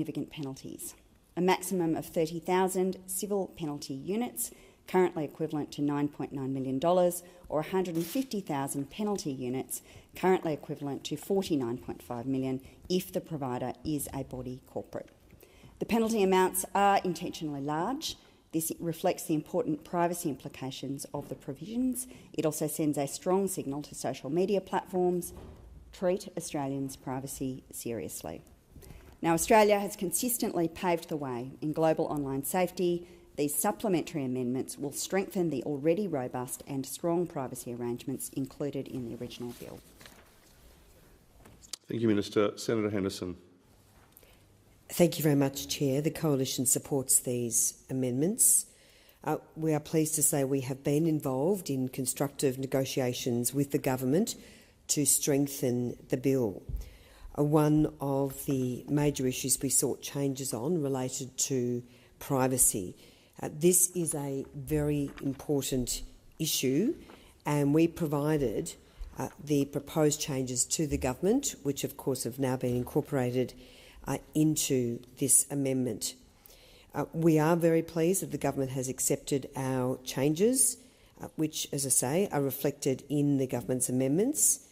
significant penalties. A maximum of 30,000 civil penalty units, currently equivalent to $9.9 million, or 150,000 penalty units, currently equivalent to $49.5 million, if the provider is a body corporate. The penalty amounts are intentionally large. This reflects the important privacy implications of the provisions. It also sends a strong signal to social media platforms: treat Australians' privacy seriously. Now, Australia has consistently paved the way in global online safety. These supplementary amendments will strengthen the already robust and strong privacy arrangements included in the original bill. Thank you, Minister. Senator Henderson. Thank you very much, Chair. The Coalition supports these amendments. We are pleased to say we have been involved in constructive negotiations with the government to strengthen the bill. One of the major issues we sought changes on related to privacy. This is a very important issue, and we provided the proposed changes to the government, which of course have now been incorporated into this amendment. We are very pleased that the government has accepted our changes, which, as I say, are reflected in the government's amendments.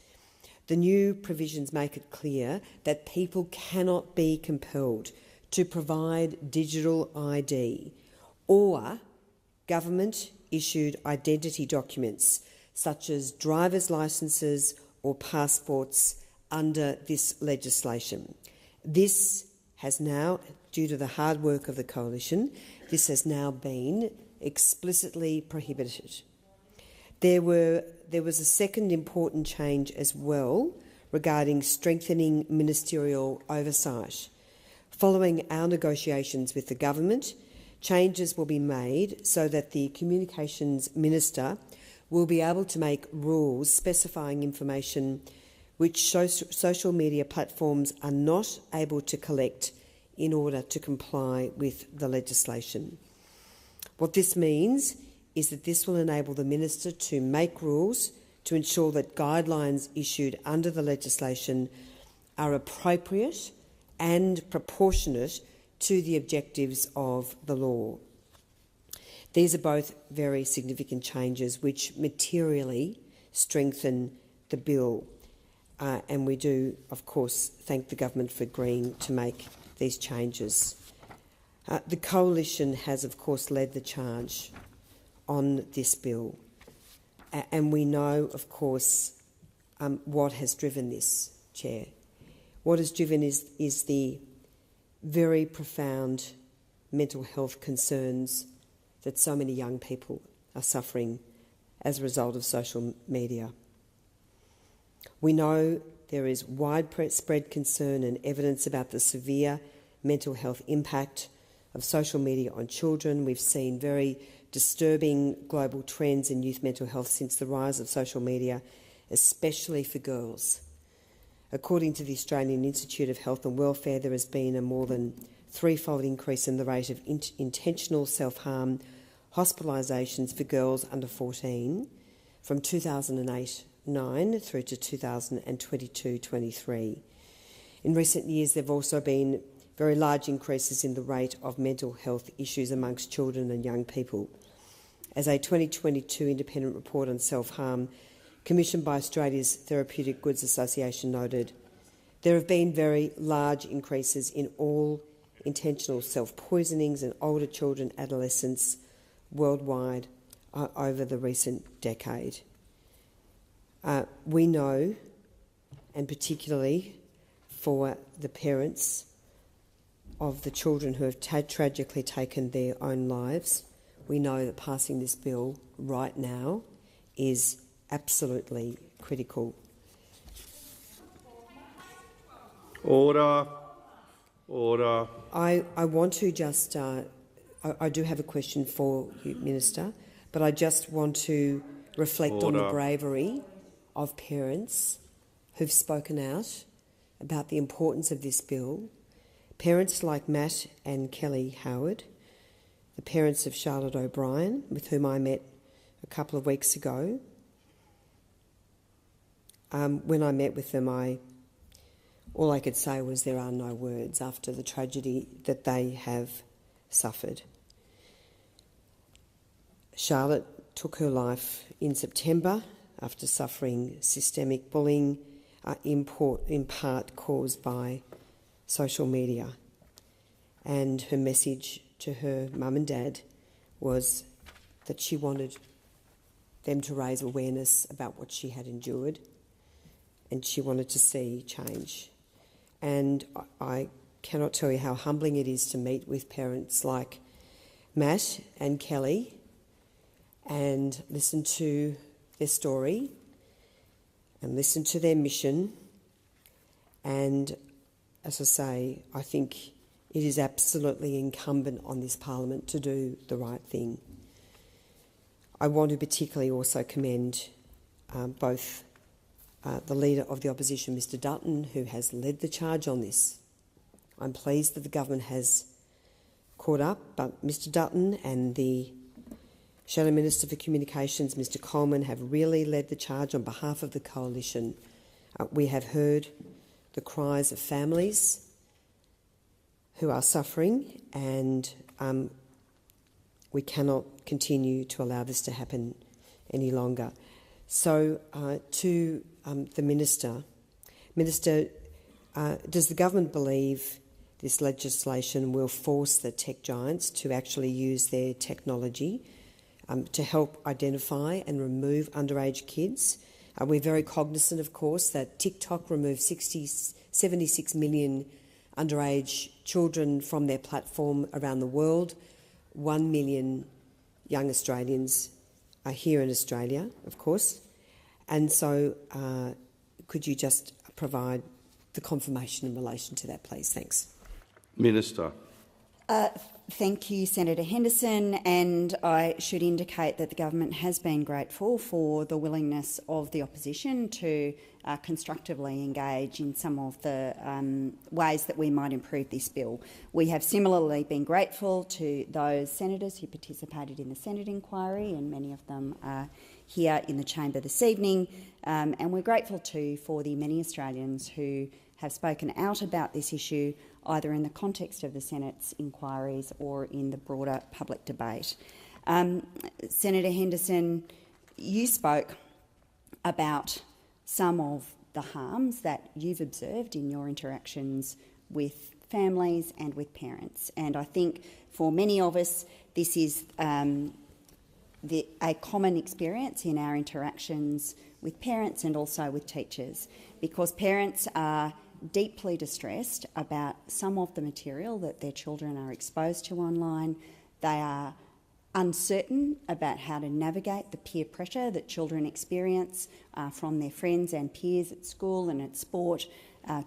The new provisions make it clear that people cannot be compelled to provide digital ID or government-issued identity documents such as driver's licences or passports under this legislation. This has now, due to the hard work of the Coalition, this has now been explicitly prohibited. There was a second important change as well regarding strengthening ministerial oversight. Following our negotiations with the government, changes will be made so that the Communications Minister will be able to make rules specifying information which social media platforms are not able to collect in order to comply with the legislation. What this means is that this will enable the Minister to make rules to ensure that guidelines issued under the legislation are appropriate and proportionate to the objectives of the law. These are both very significant changes which materially strengthen the bill. And we do, of course, thank the government for agreeing to make these changes. The Coalition has, of course, led the charge on this bill. And we know, of course, what has driven this, Chair. What has driven is the very profound mental health concerns that so many young people are suffering as a result of social media. We know there is widespread concern and evidence about the severe mental health impact of social media on children. We've seen very disturbing global trends in youth mental health since the rise of social media, especially for girls. According to the Australian Institute of Health and Welfare, there has been a more than threefold increase in the rate of intentional self-harm hospitalisations for girls under 14 from 2008-9 through to 2022-23. In recent years, there have also been very large increases in the rate of mental health issues amongst children and young people. As a 2022 independent report on self-harm commissioned by Australia's Therapeutic Goods Association noted, there have been very large increases in all intentional self-poisonings in older children, adolescents worldwide over the recent decade. We know, and particularly for the parents of the children who have tragically taken their own lives, we know that passing this bill right now is absolutely critical. Order. Order. I want to just... I do have a question for you, Minister, but I just want to reflect on the bravery of parents who've spoken out about the importance of this bill. Parents like Matt and Kelly Howard, the parents of Charlotte O'Brien, with whom I met a couple of weeks ago. When I met with them, I all I could say was there are no words after the tragedy that they have suffered. Charlotte took her life in September after suffering systemic bullying, in part caused by social media. And her message to her mum and dad was that she wanted them to raise awareness about what she had endured, and she wanted to see change. And I cannot tell you how humbling it is to meet with parents like Matt and Kelly and listen to their story and listen to their mission. And as I say, I think it is absolutely incumbent on this Parliament to do the right thing. I want to particularly also commend both the Leader of the Opposition, Mr Dutton, who has led the charge on this. I'm pleased that the government has caught up, but Mr Dutton and the Shadow Minister for Communications, Mr Coleman, have really led the charge on behalf of the Coalition. We have heard the cries of families who are suffering, and we cannot continue to allow this to happen any longer. So to the Minister, does the government believe this legislation will force the tech giants to actually use their technology to help identify and remove underage kids? We're very cognisant, of course, that TikTok removed 76 million underage children from their platform around the world. 1 million young Australians are here in Australia, of course. And so could you just provide the confirmation in relation to that, please? Thanks. Minister. Thank you, Senator Henderson, and I should indicate that the government has been grateful for the willingness of the opposition to constructively engage in some of the ways that we might improve this bill. We have similarly been grateful to those senators who participated in the Senate inquiry, and many of them are here in the chamber this evening, and we're grateful too for the many Australians who have spoken out about this issue, either in the context of the Senate's inquiries or in the broader public debate. Senator Henderson, you spoke about some of the harms that you've observed in your interactions with families and with parents. And I think for many of us, this is a common experience in our interactions with parents and also with teachers, because parents are deeply distressed about some of the material that their children are exposed to online. They are uncertain about how to navigate the peer pressure that children experience from their friends and peers at school and at sport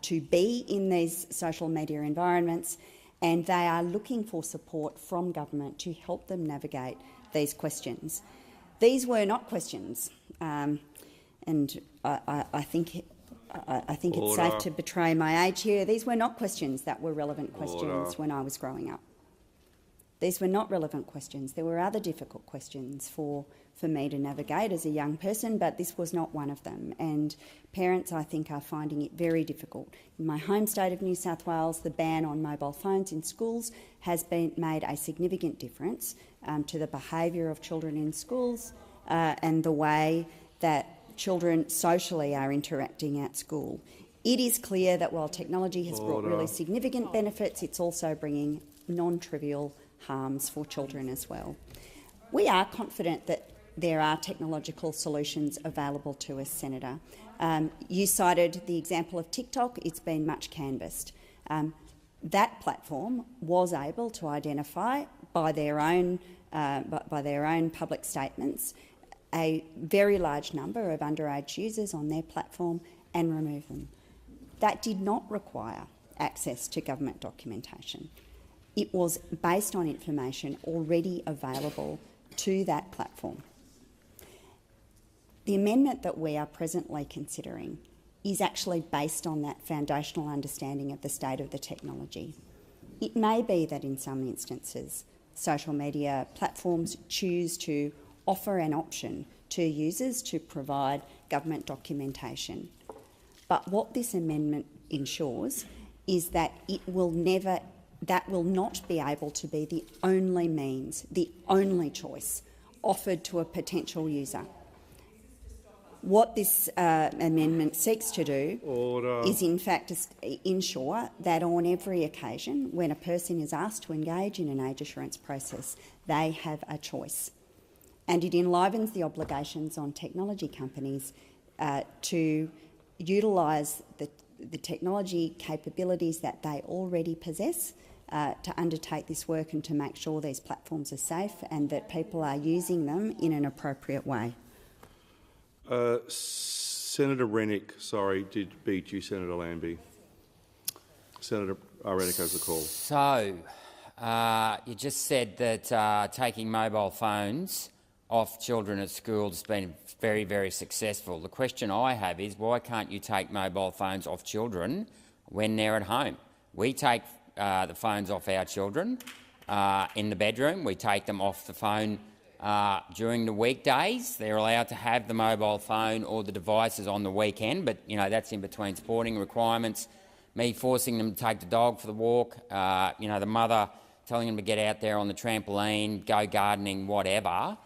to be in these social media environments, and they are looking for support from government to help them navigate these questions. These were not questions, and I think it's safe to betray my age here. These were not questions that were relevant questions when I was growing up. These were not relevant questions. There were other difficult questions for me to navigate as a young person, but this was not one of them. And parents, I think, are finding it very difficult. In my home state of New South Wales, the ban on mobile phones in schools has made a significant difference to the behaviour of children in schools and the way that children socially are interacting at school. It is clear that while technology has brought really significant benefits, it's also bringing non-trivial harms for children as well. We are confident that there are technological solutions available to us, Senator. You cited the example of TikTok. It's been much canvassed. That platform was able to identify by their own public statements a very large number of underage users on their platform and remove them. That did not require access to government documentation. It was based on information already available to that platform. The amendment that we are presently considering is actually based on that foundational understanding of the state of the technology. It may be that in some instances social media platforms choose to offer an option to users to provide government documentation. But what this amendment ensures is that that will not be able to be the only means, the only choice offered to a potential user. What this amendment seeks to do is, in fact, ensure that on every occasion when a person is asked to engage in an age assurance process, they have a choice. And it enlivens the obligations on technology companies to utilise the technology capabilities that they already possess to undertake this work and to make sure these platforms are safe and that people are using them in an appropriate way. Senator Rennick, sorry, did beat you, Senator Lambie. Senator Rennick has the call. So, you just said that taking mobile phones off children at school has been very, very successful. The question I have is, why can't you take mobile phones off children when they're at home? We take the phones off our children in the bedroom. We take them off the phone during the weekdays. They're allowed to have the mobile phone or the devices on the weekend, but that's in between sporting requirements. Me forcing them to take the dog for the walk, the mother telling them to get out there on the trampoline, go gardening, whatever.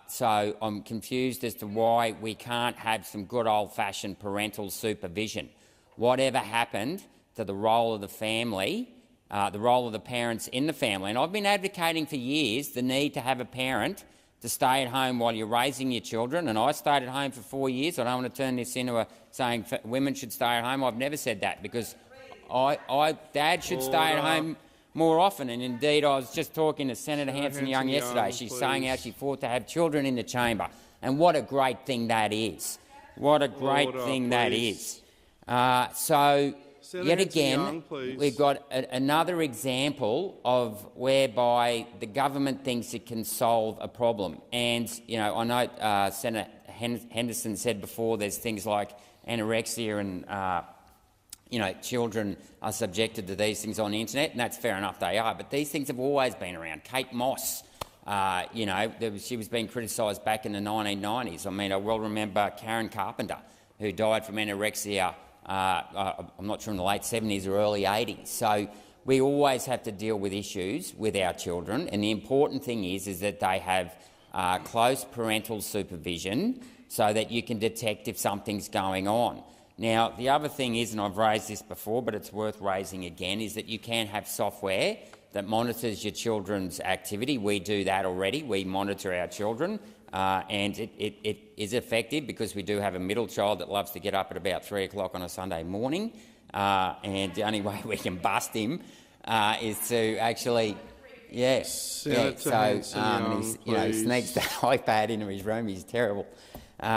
So I'm confused as to why we can't have some good old-fashioned parental supervision. Whatever happened to the role of the family, the role of the parents in the family? And I've been advocating for years the need to have a parent to stay at home while you're raising your children, and I stayed at home for 4 years. I don't want to turn this into saying women should stay at home. I've never said that, because Dad should stay at home more often. And indeed, I was just talking to Senator Hanson-Young yesterday. She's saying how she fought to have children in the chamber, and what a great thing that is. What a great thing that is. Yet again, we've got another example of whereby the government thinks it can solve a problem. And, I know Senator Henderson said before there's things like anorexia and, children are subjected to these things on the internet, and that's fair enough, they are. But these things have always been around. Kate Moss, she was being criticised back in the 1990s. I mean, I well remember Karen Carpenter, who died from anorexia I'm not sure in the late 70s or early 80s. So we always have to deal with issues with our children, and the important thing is that they have close parental supervision so that you can detect if something's going on. Now, the other thing is, and I've raised this before, but it's worth raising again, is that you can have software that monitors your children's activity. We do that already. We monitor our children. And it is effective, because we do have a middle child that loves to get up at about 3 o'clock on a Sunday morning, and the only way we can bust him is to actually, he sneaks the iPad into his room. He's terrible.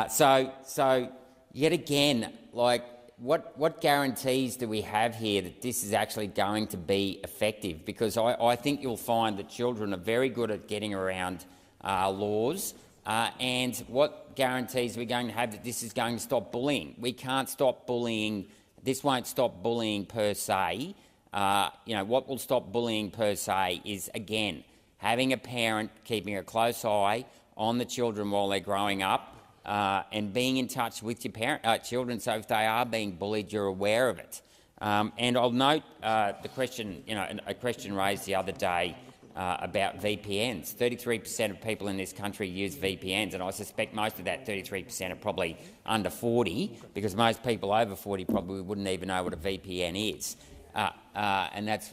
So yet again, what guarantees do we have here that this is actually going to be effective? Because I think you'll find that children are very good at getting around laws. And what guarantees are we going to have that this is going to stop bullying? We can't stop bullying. This won't stop bullying per se. What will stop bullying per se is, again, having a parent keeping a close eye on the children while they're growing up, and being in touch with your children, so if they are being bullied, you're aware of it. And I'll note the question, a question raised the other day about VPNs. 33% of people in this country use VPNs, and I suspect most of that 33% are probably under 40, because most people over 40 probably wouldn't even know what a VPN is. And that's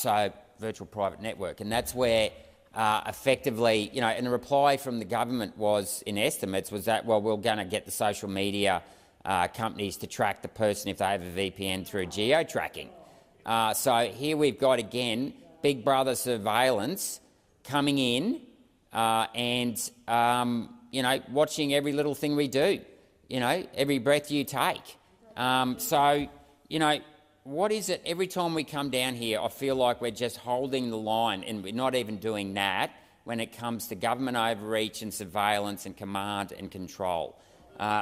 so virtual private network. And that's where effectively, and the reply from the government was, in estimates, was that, well, we're going to get the social media companies to track the person if they have a VPN through geo-tracking. So here we've got, again, Big Brother surveillance coming in and watching every little thing we do, every breath you take. What is it? Every time we come down here, I feel like we're just holding the line, and we're not even doing that when it comes to government overreach and surveillance and command and control.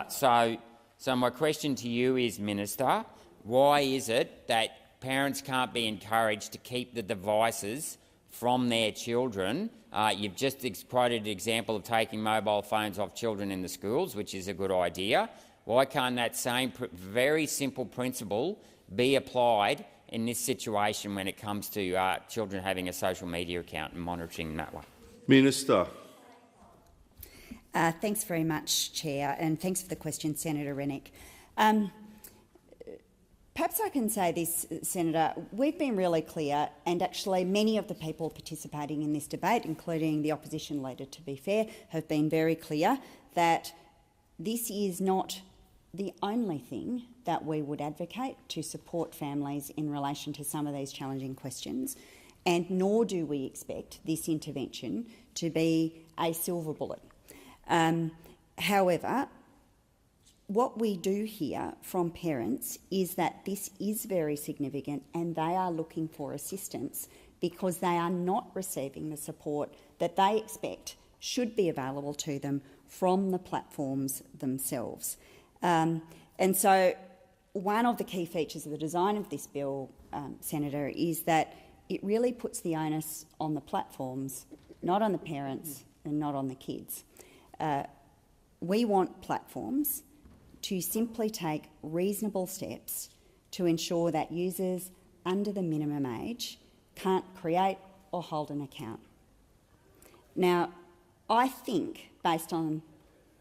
So my question to you is, Minister, why is it that parents can't be encouraged to keep the devices from their children? You've just quoted an example of taking mobile phones off children in the schools, which is a good idea. Why can't that same very simple principle be applied in this situation when it comes to children having a social media account and monitoring that way? Minister. Thanks very much, Chair, and thanks for the question, Senator Rennick. Perhaps I can say this, Senator. We've been really clear, and actually many of the people participating in this debate, including the opposition leader, to be fair, have been very clear that this is not the only thing that we would advocate to support families in relation to some of these challenging questions, and nor do we expect this intervention to be a silver bullet. However, what we do hear from parents is that this is very significant and they are looking for assistance because they are not receiving the support that they expect should be available to them from the platforms themselves. And so one of the key features of the design of this bill, Senator, is that it really puts the onus on the platforms, not on the parents and not on the kids. We want platforms to simply take reasonable steps to ensure that users under the minimum age can't create or hold an account. Now, I think, based on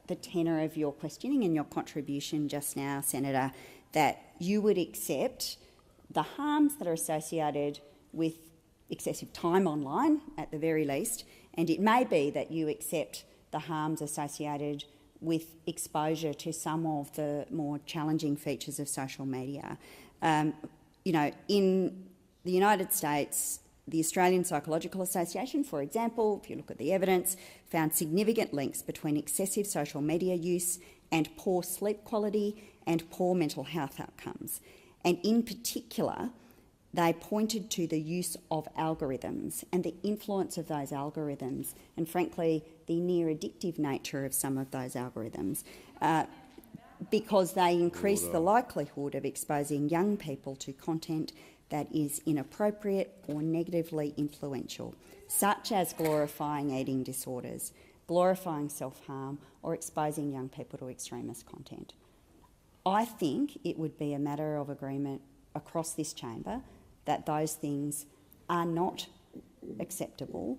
the tenor of your questioning and your contribution just now, Senator, that you would accept the harms that are associated with excessive time online, at the very least, and it may be that you accept the harms associated with exposure to some of the more challenging features of social media. You know, in the United States, the Australian Psychological Association, for example, if you look at the evidence, found significant links between excessive social media use and poor sleep quality and poor mental health outcomes. And in particular, they pointed to the use of algorithms and the influence of those algorithms and, frankly, the near addictive nature of some of those algorithms because they increase the likelihood of exposing young people to content that is inappropriate or negatively influential, such as glorifying eating disorders, glorifying self-harm or exposing young people to extremist content. I think it would be a matter of agreement across this chamber that those things are not acceptable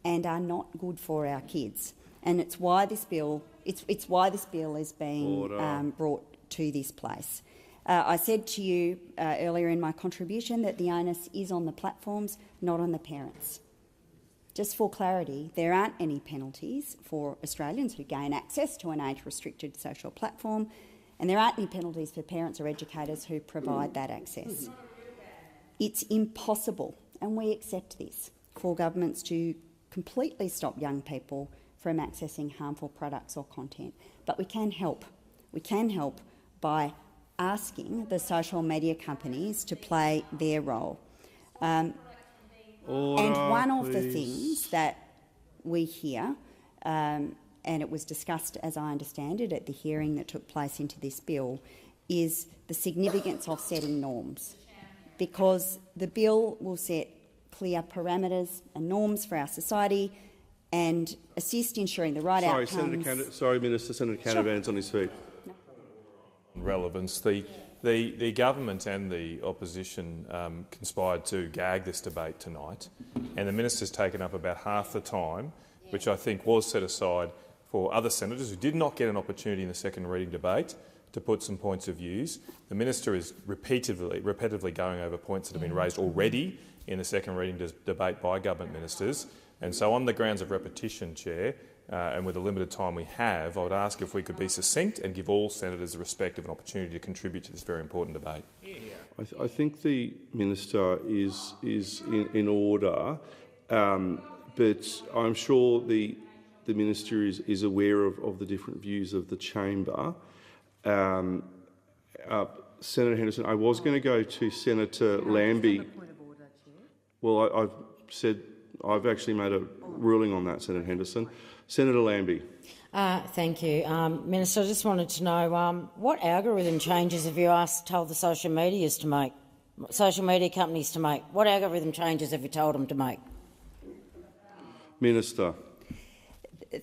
and are not good for our kids, and it's why this bill is being brought to this place. I said to you earlier in my contribution that the onus is on the platforms, not on the parents. Just for clarity, there aren't any penalties for Australians who gain access to an age-restricted social platform, and there aren't any penalties for parents or educators who provide that access. It's impossible, and we accept this, for governments to completely stop young people from accessing harmful products or content. But we can help. We can help by asking the social media companies to play their role. And one of the things that we hear, and it was discussed, as I understand it, at the hearing that took place into this bill, is the significance of setting norms, because the bill will set clear parameters and norms for our society and assist ensuring the right outcomes. Minister, Senator Canavan's on his feet. Relevance. The government and the opposition conspired to gag this debate tonight, and the minister's taken up about half the time, which I think was set aside for other senators who did not get an opportunity in the second reading debate to put some points of views. The minister is repetitively going over points that have been raised already in the second reading debate by government ministers. And so on the grounds of repetition, Chair, and with the limited time we have, I would ask if we could be succinct and give all senators the respect of an opportunity to contribute to this very important debate. I think the minister is in order, but I'm sure the minister is aware of the different views of the chamber. Senator Henderson, I was going to go to Senator Lambie. Well, I've said I've actually made a ruling on that, Senator Henderson. Senator Lambie. Thank you. Minister, I just wanted to know what algorithm changes have you told the social media companies to make? What algorithm changes have you told them to make? Minister.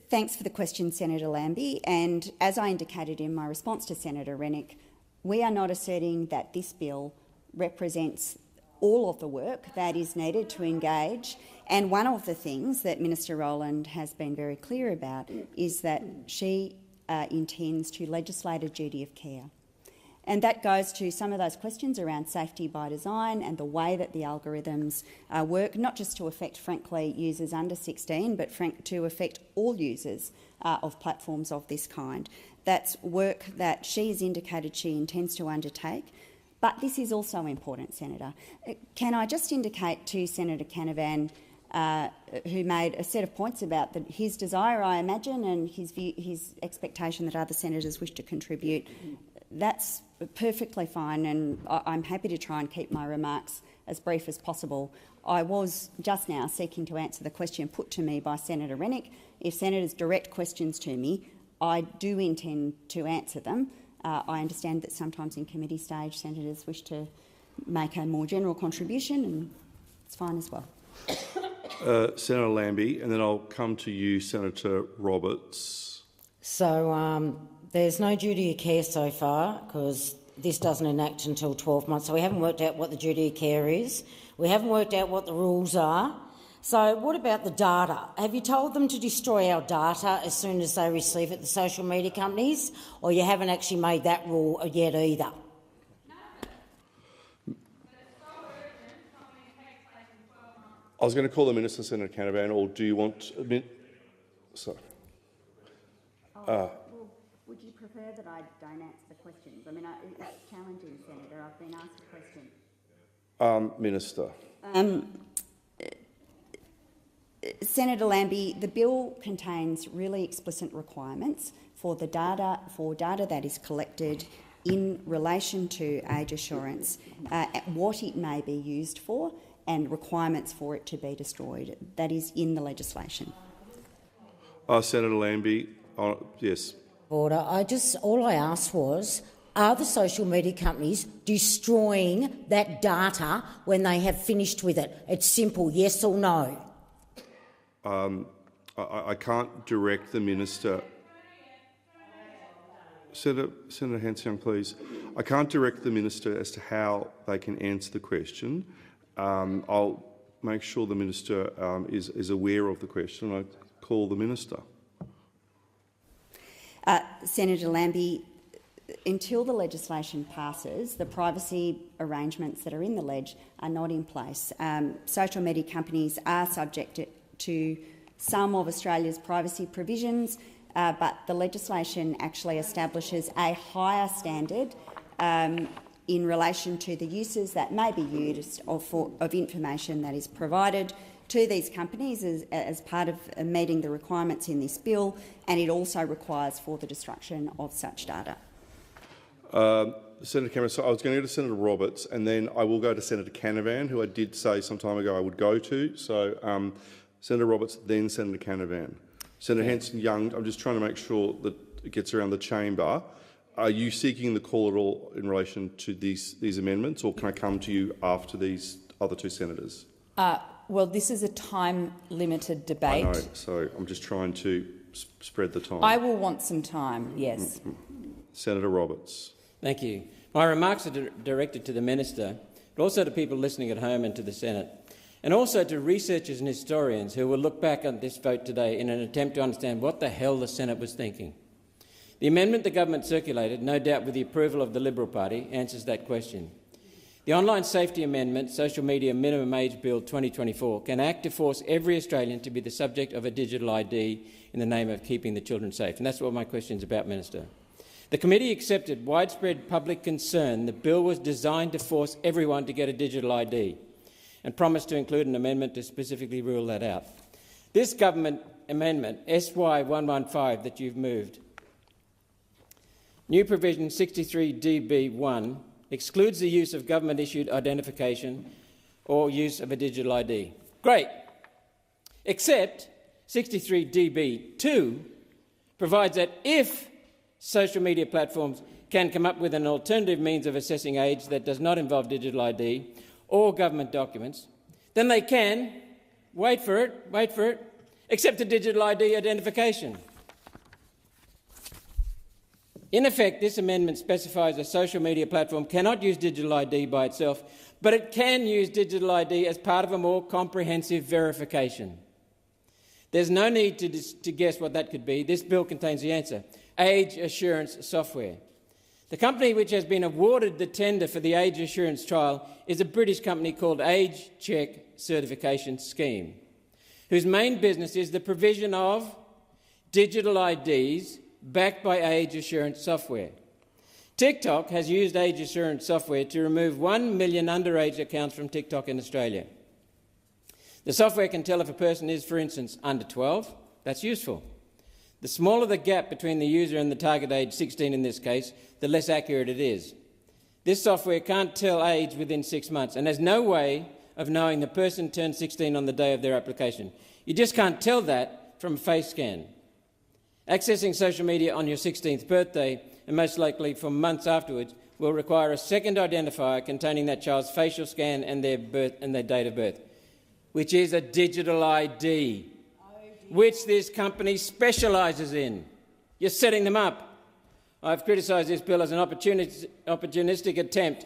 Thanks for the question, Senator Lambie. And as I indicated in my response to Senator Rennick, we are not asserting that this bill represents all of the work that is needed to engage. And one of the things that Minister Rowland has been very clear about is that she intends to legislate a duty of care. And that goes to some of those questions around safety by design and the way that the algorithms work, not just to affect, frankly, users under 16, but to affect all users of platforms of this kind. That's work that she has indicated she intends to undertake. But this is also important, Senator. Can I just indicate to Senator Canavan, who made a set of points about his desire, I imagine, and his expectation that other senators wish to contribute. That's perfectly fine, and I'm happy to try and keep my remarks as brief as possible. I was just now seeking to answer the question put to me by Senator Rennick. If senators direct questions to me, I do intend to answer them. I understand that sometimes in committee stage senators wish to make a more general contribution, and it's fine as well. Senator Lambie, and then I'll come to you, Senator Roberts. So there's no duty of care so far because this doesn't enact until 12 months, so we haven't worked out what the duty of care is. We haven't worked out what the rules are. So what about the data? Have you told them to destroy our data as soon as they receive it, the social media companies, or you haven't actually made that rule yet either? I was going to call the Minister, Senator Canavan, or do you want... Sorry. Well, would you prefer that I don't answer the questions? I mean, it's challenging, Senator. I've been asked a question. Minister. Senator Lambie, the bill contains really explicit requirements for data that is collected in relation to age assurance, what it may be used for, and requirements for it to be destroyed. That is in the legislation. Senator Lambie, yes. Order. All I asked was, are the social media companies destroying that data when they have finished with it? It's simple, yes or no. I can't direct the minister. Senator Hanson, please. I can't direct the minister as to how they can answer the question. I'll make sure the minister is aware of the question. I call the minister. Senator Lambie, until the legislation passes, the privacy arrangements that are in the ledge are not in place. Social media companies are subject to some of Australia's privacy provisions, but the legislation actually establishes a higher standard in relation to the uses that may be used of information that is provided to these companies as part of meeting the requirements in this bill, and it also requires for the destruction of such data. Senator Cameron, so I was going to go to Senator Roberts, and then I will go to Senator Canavan, who I did say some time ago I would go to. So Senator Roberts, then Senator Canavan. Senator Hanson-Young, I'm just trying to make sure that it gets around the chamber. Are you seeking the call at all in relation to these amendments, or can I come to you after these other two senators? Well, this is a time-limited debate. I know, so I'm just trying to spread the time. I will want some time, yes. Senator Roberts. Thank you. My remarks are directed to the Minister, but also to people listening at home and to the Senate, and also to researchers and historians who will look back on this vote today in an attempt to understand what the hell the Senate was thinking. The amendment the government circulated, no doubt with the approval of the Liberal Party, answers that question. The Online Safety Amendment, Social Media Minimum Age Bill 2024, can act to force every Australian to be the subject of a digital ID in the name of keeping the children safe. And that's what my question is about, Minister. The committee accepted widespread public concern the bill was designed to force everyone to get a digital ID and promised to include an amendment to specifically rule that out. This government amendment, SY 115, that you've moved, new provision 63DB1, excludes the use of government-issued identification or use of a digital ID. Great. Except 63DB2 provides that if social media platforms can come up with an alternative means of assessing age that does not involve digital ID or government documents, then they can, wait for it, except a digital ID identification. In effect, this amendment specifies a social media platform cannot use digital ID by itself, but it can use digital ID as part of a more comprehensive verification. There's no need to guess what that could be. This bill contains the answer: age assurance software. The company which has been awarded the tender for the age assurance trial is a British company called Age Check Certification Scheme, whose main business is the provision of digital IDs backed by age assurance software. TikTok has used age assurance software to remove 1 million underage accounts from TikTok in Australia. The software can tell if a person is, for instance, under 12. That's useful. The smaller the gap between the user and the target age, 16 in this case, the less accurate it is. This software can't tell age within 6 months, and there's no way of knowing the person turned 16 on the day of their application. You just can't tell that from a face scan. Accessing social media on your 16th birthday, and most likely for months afterwards, will require a second identifier containing that child's facial scan and their date of birth, which is a digital ID, which this company specialises in. You're setting them up. I've criticised this bill as an opportunistic attempt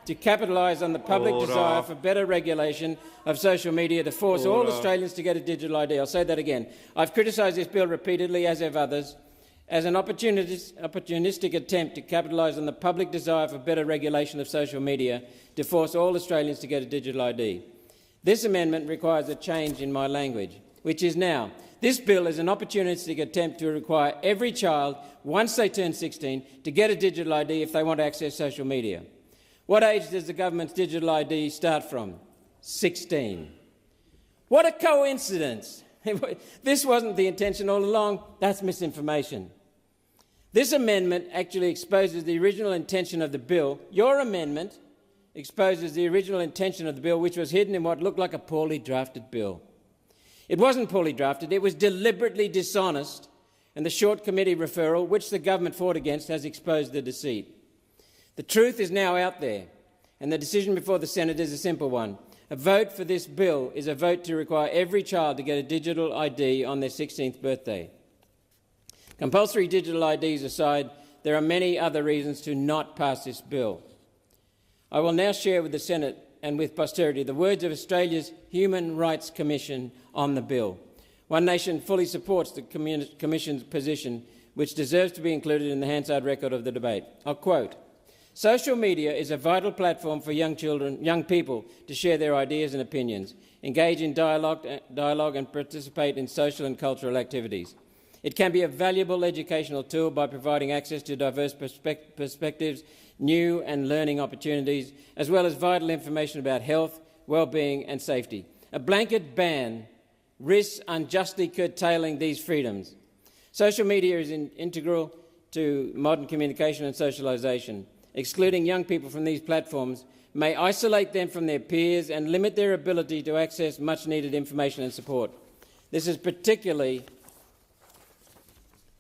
to capitalise on the public desire for better regulation of social media to force all Australians to get a digital ID. I'll say that again. I've criticised this bill repeatedly, as have others, as an opportunistic attempt to capitalise on the public desire for better regulation of social media to force all Australians to get a digital ID. This amendment requires a change in my language, which is now: this bill is an opportunistic attempt to require every child, once they turn 16, to get a digital ID if they want to access social media. What age does the government's digital ID start from? 16. What a coincidence! This wasn't the intention all along. That's misinformation. This amendment actually exposes the original intention of the bill. Your amendment exposes the original intention of the bill, which was hidden in what looked like a poorly drafted bill. It wasn't poorly drafted, it was deliberately dishonest, and the short committee referral, which the government fought against, has exposed the deceit. The truth is now out there, and the decision before the Senate is a simple one. A vote for this bill is a vote to require every child to get a digital ID on their 16th birthday. Compulsory digital IDs aside, there are many other reasons to not pass this bill. I will now share with the Senate and with posterity the words of Australia's Human Rights Commission on the bill. One Nation fully supports the Commission's position, which deserves to be included in the Hansard record of the debate. I'll quote: "Social media is a vital platform for young people to share their ideas and opinions, engage in dialogue and participate in social and cultural activities. It can be a valuable educational tool by providing access to diverse perspectives, new and learning opportunities, as well as vital information about health, well-being and safety. A blanket ban risks unjustly curtailing these freedoms. Social media is integral to modern communication and socialisation. Excluding young people from these platforms may isolate them from their peers and limit their ability to access much-needed information and support. This is particularly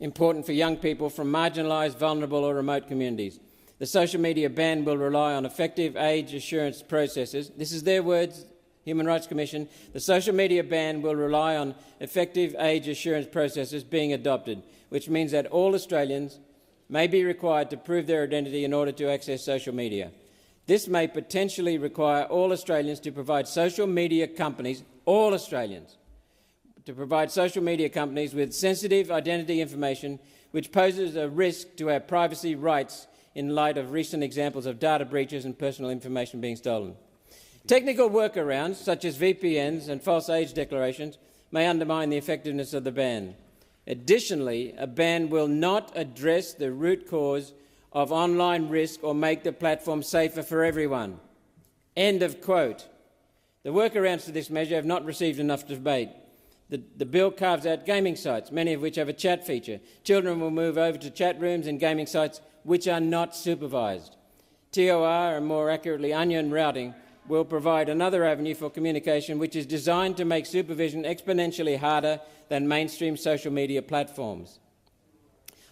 important for young people from marginalised, vulnerable or remote communities. The social media ban will rely on effective age assurance processes." This is their words, Human Rights Commission. "The social media ban will rely on effective age assurance processes being adopted, which means that all Australians may be required to prove their identity in order to access social media. This may potentially require all Australians to provide social media companies, all Australians, to provide social media companies with sensitive identity information which poses a risk to our privacy rights in light of recent examples of data breaches and personal information being stolen. Technical workarounds, such as VPNs and false age declarations, may undermine the effectiveness of the ban. Additionally, a ban will not address the root cause of online risk or make the platform safer for everyone." End of quote. The workarounds to this measure have not received enough debate. The bill carves out gaming sites, many of which have a chat feature. Children will move over to chat rooms and gaming sites which are not supervised. TOR, and more accurately onion routing, will provide another avenue for communication which is designed to make supervision exponentially harder than mainstream social media platforms.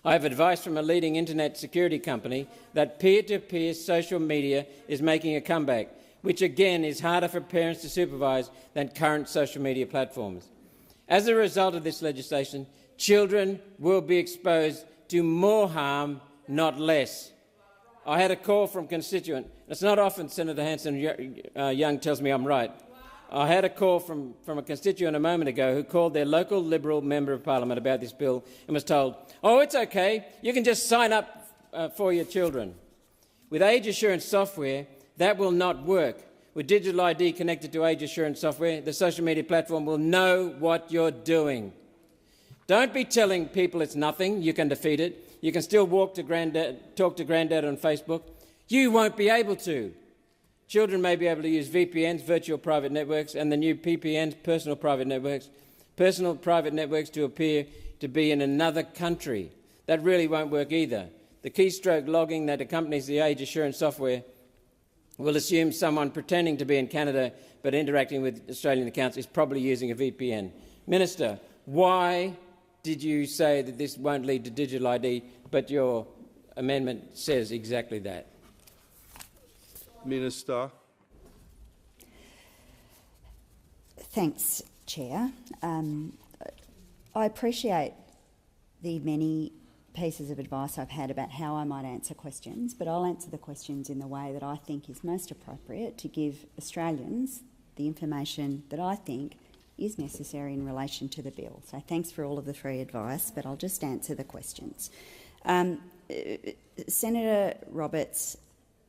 I have advice from a leading internet security company that peer-to-peer social media is making a comeback, which again is harder for parents to supervise than current social media platforms. As a result of this legislation, children will be exposed to more harm, not less. I had a call from a constituent. It's not often Senator Hanson-Young tells me I'm right. I had a call from a constituent a moment ago who called their local Liberal Member of Parliament about this bill and was told, "Oh, it's okay, you can just sign up for your children." With age assurance software, that will not work. With digital ID connected to age assurance software, the social media platform will know what you're doing. Don't be telling people it's nothing, you can defeat it. You can still talk to Granddad on Facebook. You won't be able to. Children may be able to use VPNs, virtual private networks, and the new PPNs, personal private networks to appear to be in another country. That really won't work either. The keystroke logging that accompanies the age assurance software will assume someone pretending to be in Canada but interacting with Australian accounts is probably using a VPN. Minister, why did you say that this won't lead to digital ID, but your amendment says exactly that? Minister. Thanks, Chair. I appreciate the many pieces of advice I've had about how I might answer questions, but I'll answer the questions in the way that I think is most appropriate to give Australians the information that I think is necessary in relation to the bill. So thanks for all of the free advice, but I'll just answer the questions. Senator Roberts,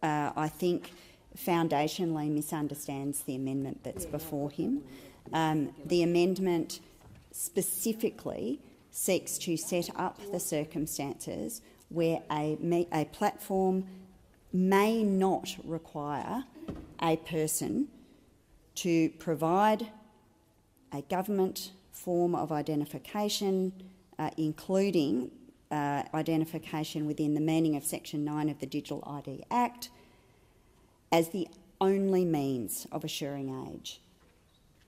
I think, foundationally misunderstands the amendment that's before him. The amendment specifically seeks to set up the circumstances where a platform may not require a person to provide a government form of identification, including identification within the meaning of Section 9 of the Digital ID Act, as the only means of assuring age.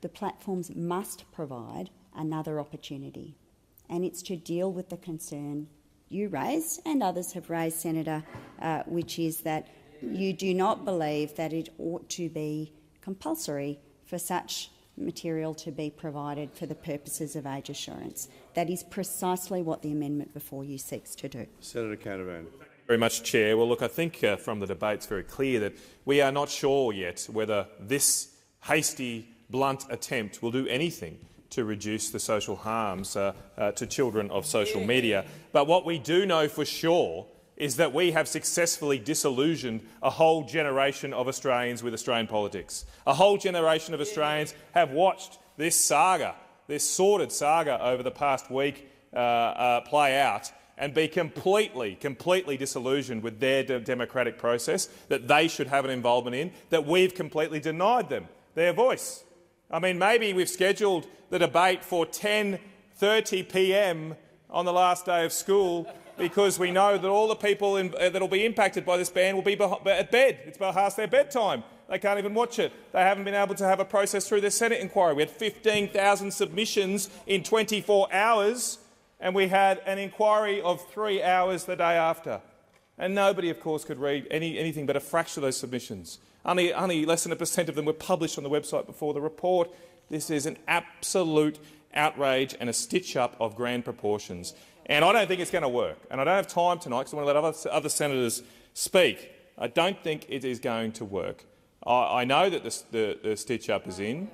The platforms must provide another opportunity, and it's to deal with the concern you raised and others have raised, Senator, which is that you do not believe that it ought to be compulsory for such material to be provided for the purposes of age assurance. That is precisely what the amendment before you seeks to do. Senator Canavan. Very much, Chair. Well, look, I think from the debate it's very clear that we are not sure yet whether this hasty, blunt attempt will do anything to reduce the social harms to children of social media. But what we do know for sure is that we have successfully disillusioned a whole generation of Australians with Australian politics. A whole generation of Australians have watched this saga, this sordid saga over the past week play out and be completely disillusioned with their democratic process that they should have an involvement in, that we've completely denied them their voice. I mean, maybe we've scheduled the debate for 10:30 p.m. on the last day of school because we know that all the people that will be impacted by this ban will be at bed. It's past their bedtime. They can't even watch it. They haven't been able to have a process through the Senate inquiry. We had 15,000 submissions in 24 hours, and we had an inquiry of 3 hours the day after. And nobody, of course, could read anything but a fraction of those submissions. Only less than 1% of them were published on the website before the report. This is an absolute outrage and a stitch-up of grand proportions. And I don't think it's going to work. And I don't have time tonight because I want to let other senators speak. I don't think it is going to work. I know that the stitch-up is in,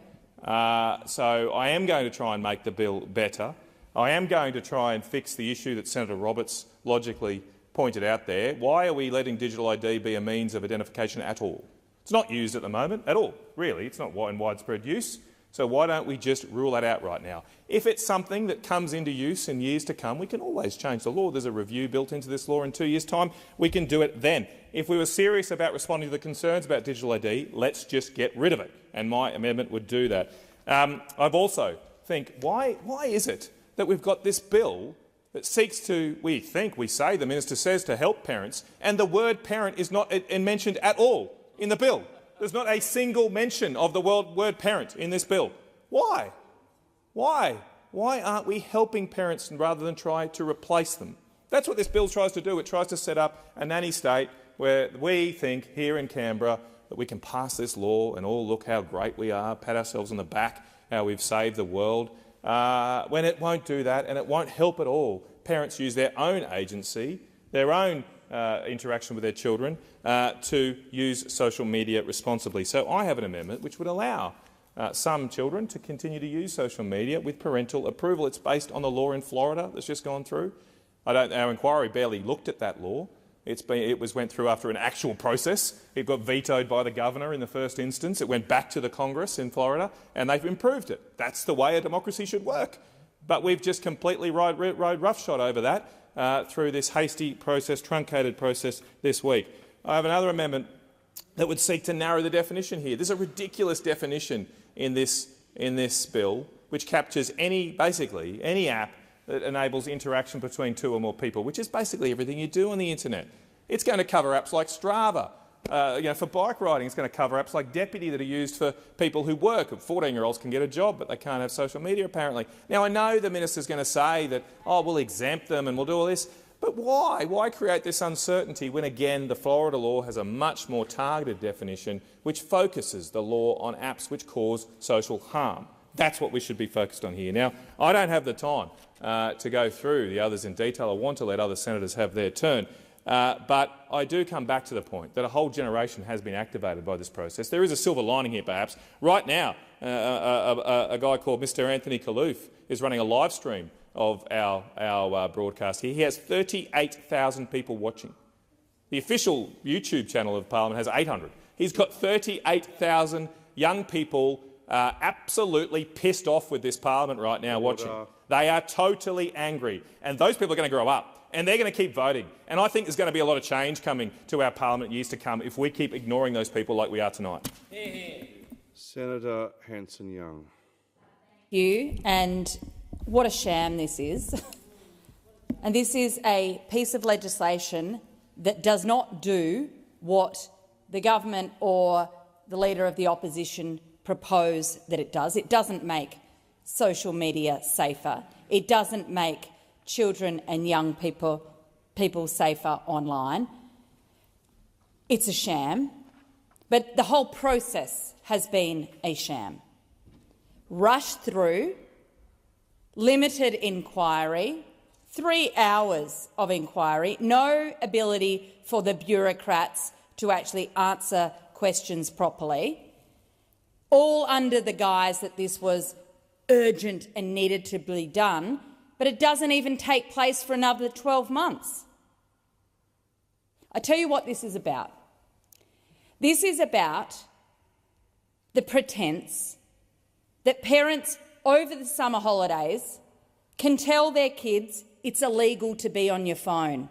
so I am going to try and make the bill better. I am going to try and fix the issue that Senator Roberts logically pointed out there. Why are we letting digital ID be a means of identification at all? It's not used at the moment at all, really. It's not in widespread use. So why don't we just rule that out right now? If it's something that comes into use in years to come, we can always change the law. There's a review built into this law in 2 years' time. We can do it then. If we were serious about responding to the concerns about digital ID, let's just get rid of it, and my amendment would do that. I've also think, why is it that we've got this bill that seeks to, we say, the minister says, to help parents, and the word parent is not mentioned at all in the bill? There's not a single mention of the word parent in this bill. Why? Why? Why aren't we helping parents rather than try to replace them? That's what this bill tries to do. It tries to set up a nanny state where we think here in Canberra that we can pass this law and all look how great we are, pat ourselves on the back, how we've saved the world. when it won't do that and it won't help at all parents use their own agency, their own interaction with their children to use social media responsibly. So I have an amendment which would allow some children to continue to use social media with parental approval. It's based on the law in Florida that's just gone through. Our inquiry barely looked at that law. It went through after an actual process. It got vetoed by the governor in the first instance. It went back to the Congress in Florida, and they've improved it. That's the way a democracy should work. But we've just completely rode roughshod over that through this hasty process, truncated process this week. I have another amendment that would seek to narrow the definition here. There's a ridiculous definition in this bill which captures basically any app that enables interaction between two or more people, which is basically everything you do on the internet. It's going to cover apps like Strava. For bike riding, it's going to cover apps like Deputy that are used for people who work. 14-year-olds can get a job, but they can't have social media, apparently. Now, I know the minister's going to say that, we'll exempt them and we'll do all this, but why? Why create this uncertainty when, again, the Florida law has a much more targeted definition which focuses the law on apps which cause social harm? That's what we should be focused on here. Now, I don't have the time to go through the others in detail. I want to let other senators have their turn. But I do come back to the point that a whole generation has been activated by this process. There is a silver lining here, perhaps. Right now, a guy called Mr Anthony Kaloof is running a live stream of our broadcast here. He has 38,000 people watching. The official YouTube channel of Parliament has 800. He's got 38,000 young people absolutely pissed off with this Parliament right now watching. They are totally angry, and those people are going to grow up, and they're going to keep voting. And I think there's going to be a lot of change coming to our Parliament in years to come if we keep ignoring those people like we are tonight. Senator Hanson-Young. You, and what a sham this is. And this is a piece of legislation that does not do what the government or the Leader of the Opposition propose that it does. It doesn't make social media safer. It doesn't make children and young people safer online. It's a sham, but the whole process has been a sham. Rushed through, limited inquiry, 3 hours of inquiry, no ability for the bureaucrats to actually answer questions properly, all under the guise that this was urgent and needed to be done, but it doesn't even take place for another 12 months. I tell you what this is about. This is about the pretense that parents over the summer holidays can tell their kids it's illegal to be on your phone.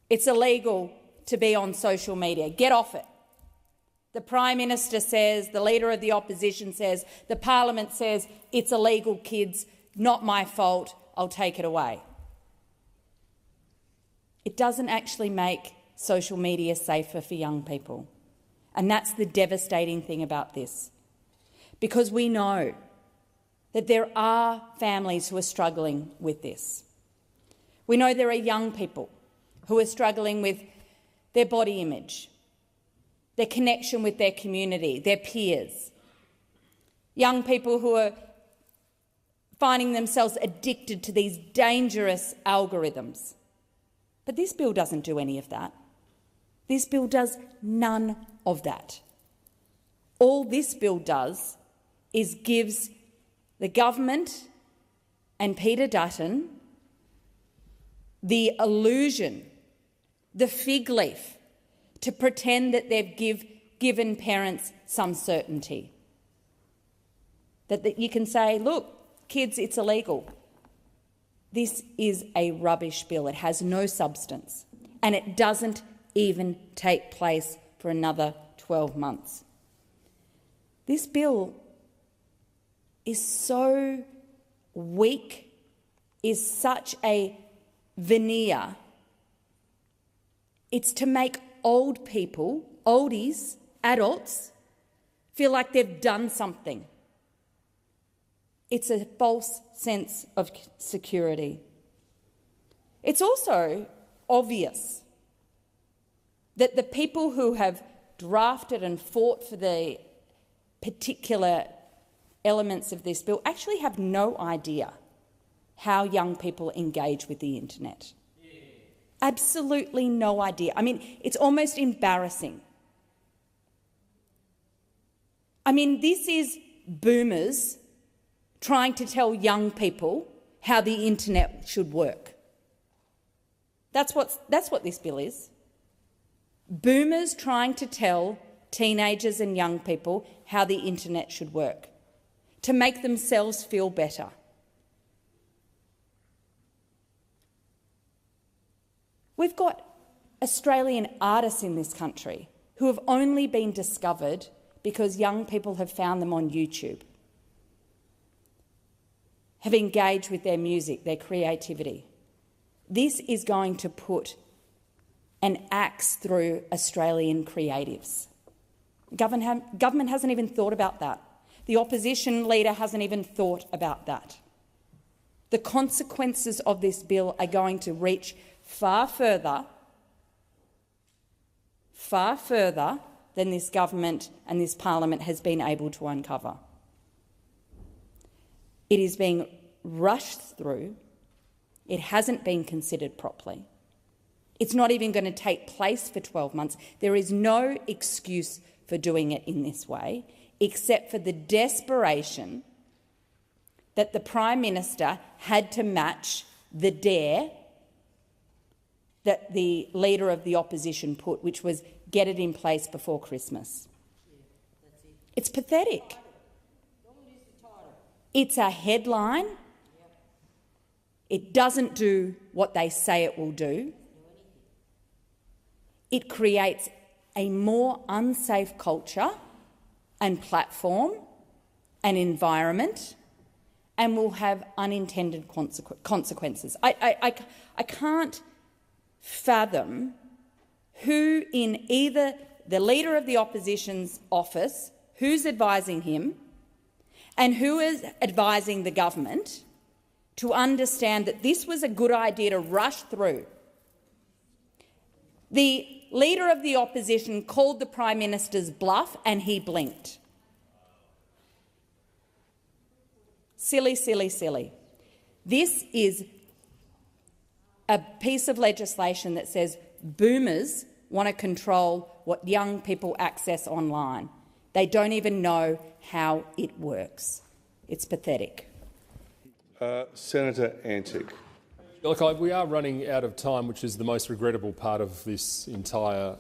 It's illegal to be on social media. Get off it. The Prime Minister says, the Leader of the Opposition says, the Parliament says, it's illegal, kids, not my fault, I'll take it away. It doesn't actually make social media safer for young people. And that's the devastating thing about this. Because we know that there are families who are struggling with this. We know there are young people who are struggling with their body image, their connection with their community, their peers. Young people who are finding themselves addicted to these dangerous algorithms. But this bill doesn't do any of that. This bill does none of that. All this bill does is gives the government and Peter Dutton the illusion, the fig leaf, to pretend that they've given parents some certainty. That you can say, look, kids, it's illegal. This is a rubbish bill. It has no substance, and it doesn't even take place for another 12 months. This bill is so weak, is such a veneer. It's to make old people, oldies, adults, feel like they've done something. It's a false sense of security. It's also obvious that the people who have drafted and fought for the particular elements of this bill actually have no idea how young people engage with the internet. Absolutely no idea. I mean, it's almost embarrassing. I mean, this is boomers trying to tell young people how the internet should work. That's what this bill is. Boomers trying to tell teenagers and young people how the internet should work, to make themselves feel better. We've got Australian artists in this country who have only been discovered because young people have found them on YouTube, have engaged with their music, their creativity. This is going to put an axe through Australian creatives. Government hasn't even thought about that. The opposition leader hasn't even thought about that. The consequences of this bill are going to reach far further than this government and this parliament has been able to uncover. It is being rushed through. It hasn't been considered properly. It's not even going to take place for 12 months. There is no excuse for doing it in this way, except for the desperation that the Prime Minister had to match the dare that the Leader of the Opposition put, which was get it in place before Christmas. It's pathetic. It's a headline. It doesn't do what they say it will do. It creates a more unsafe culture and platform and environment, and will have unintended consequences. I can't fathom who in either the Leader of the Opposition's office, who's advising him, and who is advising the government to understand that this was a good idea to rush through. The Leader of the Opposition called the Prime Minister's bluff and he blinked. Silly, silly, silly. This is a piece of legislation that says boomers want to control what young people access online. They don't even know how it works. It's pathetic. Senator Antic. Look, we are running out of time, which is the most regrettable part of this entire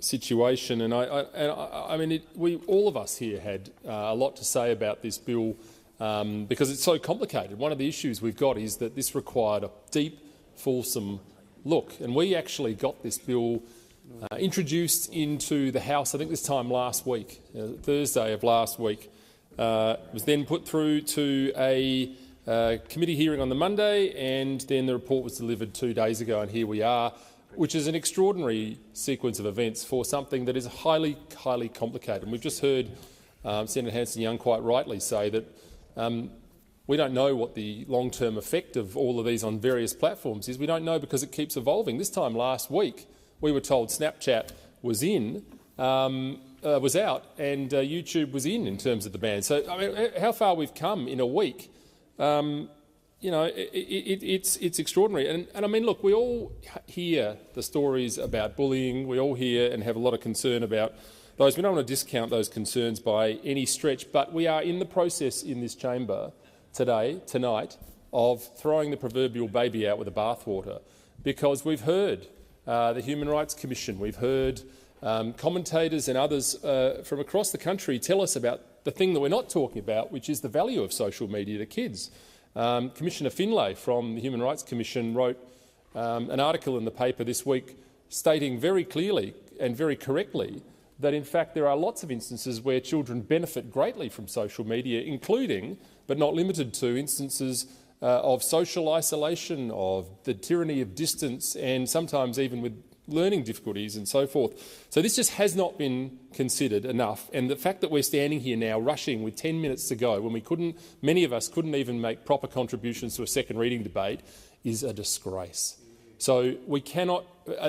situation. And I mean, we all of us here had a lot to say about this bill because it's so complicated. One of the issues we've got is that this required a deep, fulsome look, and we actually got this bill introduced into the House, I think this time last week, Thursday of last week. It was then put through to a committee hearing on the Monday, and then the report was delivered 2 days ago, and here we are, which is an extraordinary sequence of events for something that is highly, highly complicated. And we've just heard Senator Hanson-Young quite rightly say that we don't know what the long-term effect of all of these on various platforms is. We don't know because it keeps evolving. This time last week, we were told Snapchat was out and YouTube was in terms of the ban. So, I mean, how far we've come in a week, you know, it's extraordinary. And I mean, look, we all hear the stories about bullying. We all hear and have a lot of concern about those. We don't want to discount those concerns by any stretch, but we are in the process in this chamber tonight, of throwing the proverbial baby out with the bathwater, because we've heard the Human Rights Commission, we've heard commentators and others from across the country tell us about the thing that we're not talking about, which is the value of social media to kids. Commissioner Finlay from the Human Rights Commission wrote an article in the paper this week stating very clearly and very correctly that, in fact, there are lots of instances where children benefit greatly from social media, including, but not limited to, instances of social isolation, of the tyranny of distance, and sometimes even with learning difficulties and so forth. So this just has not been considered enough, and the fact that we're standing here now rushing with 10 minutes to go when many of us couldn't even make proper contributions to a second reading debate is a disgrace. So we cannot,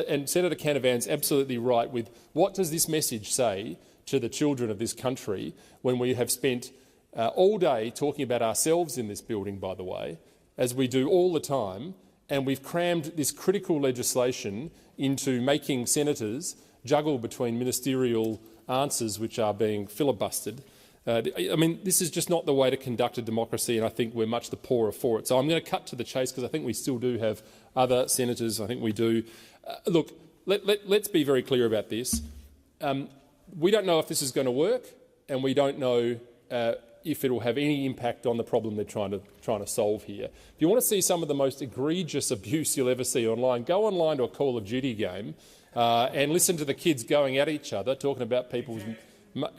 and Senator Canavan's absolutely right with what does this message say to the children of this country when we have spent all day talking about ourselves in this building, by the way, as we do all the time, and we've crammed this critical legislation into making senators juggle between ministerial answers which are being filibustered. I mean, this is just not the way to conduct a democracy, and I think we're much the poorer for it. So I'm going to cut to the chase because I think we still do have other senators. I think we do. Look, let's be very clear about this. We don't know if this is going to work, and we don't know if it will have any impact on the problem they're trying to solve here. If you want to see some of the most egregious abuse you'll ever see online, go online to a Call of Duty game and listen to the kids going at each other, talking about people's...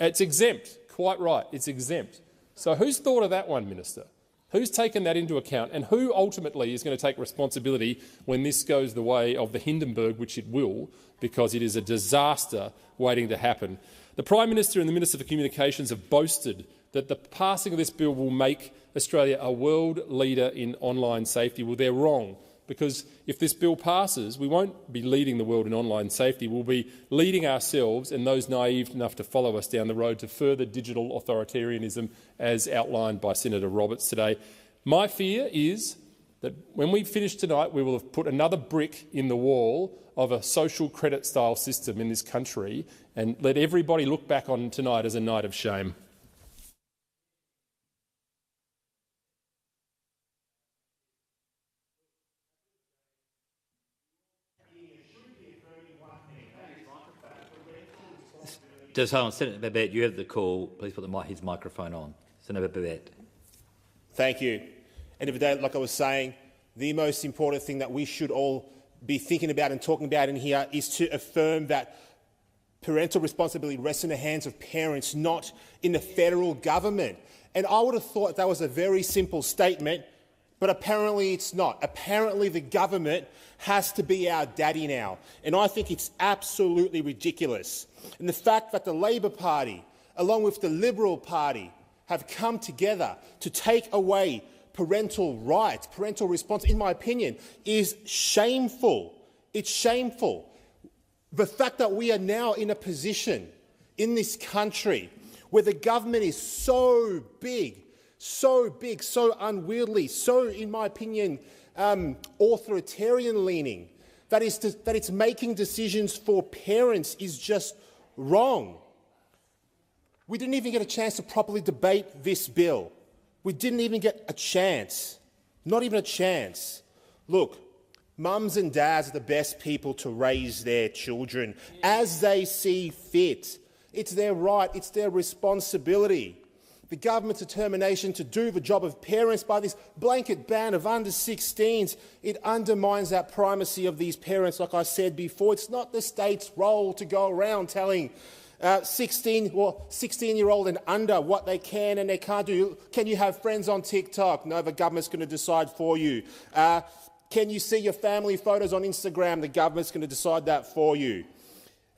It's exempt. Quite right, it's exempt. So who's thought of that one, Minister? Who's taken that into account, and who ultimately is going to take responsibility when this goes the way of the Hindenburg, which it will, because it is a disaster waiting to happen? The Prime Minister and the Minister for Communications have boasted that the passing of this bill will make Australia a world leader in online safety. Well, they're wrong, because if this bill passes, we won't be leading the world in online safety. We'll be leading ourselves and those naive enough to follow us down the road to further digital authoritarianism, as outlined by Senator Roberts today. My fear is that when we finish tonight, we will have put another brick in the wall of a social credit-style system in this country and let everybody look back on tonight as a night of shame. Just hold on, Senator Babette, you have the call. Please put his microphone on. Senator Babette. Thank you. End of the day, like I was saying, the most important thing that we should all be thinking about and talking about in here is to affirm that parental responsibility rests in the hands of parents, not in the federal government. And I would have thought that was a very simple statement, but apparently it's not. Apparently the government has to be our daddy now. And I think it's absolutely ridiculous. And the fact that the Labor Party, along with the Liberal Party, have come together to take away parental rights, parental response, in my opinion, is shameful. It's shameful. The fact that we are now in a position in this country where the government is so big, so unwieldy, so, in my opinion, authoritarian-leaning, that it's making decisions for parents is just wrong. We didn't even get a chance to properly debate this bill. We didn't even get a chance, not even a chance. Look, mums and dads are the best people to raise their children as they see fit. It's their right, it's their responsibility. The government's determination to do the job of parents by this blanket ban of under-16s, it undermines that primacy of these parents. Like I said before, it's not the state's role to go around telling 16-year-old and under what they can and they can't do. Can you have friends on TikTok? No, the government's going to decide for you. Can you see your family photos on Instagram? The government's going to decide that for you.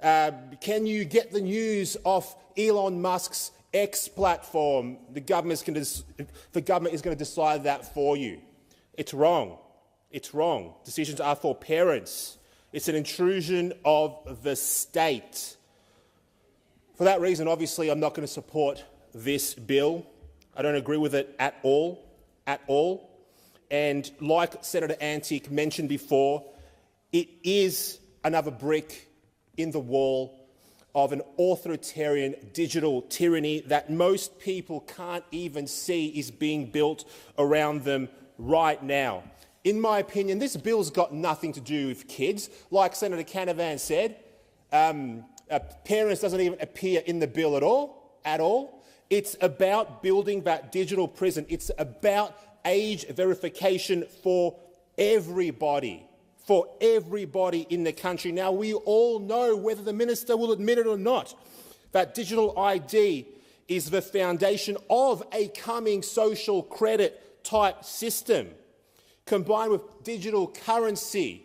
Can you get the news off Elon Musk's X platform? The government is going to decide that for you. It's wrong. It's wrong. Decisions are for parents. It's an intrusion of the state. For that reason, obviously, I'm not going to support this bill. I don't agree with it at all. And like Senator Antic mentioned before, it is another brick in the wall of an authoritarian digital tyranny that most people can't even see is being built around them right now. In my opinion, this bill's got nothing to do with kids. Like Senator Canavan said, parents doesn't even appear in the bill at all. It's about building that digital prison. It's about age verification for everybody in the country. Now, we all know, whether the minister will admit it or not, that digital ID is the foundation of a coming social credit type system, combined with digital currency.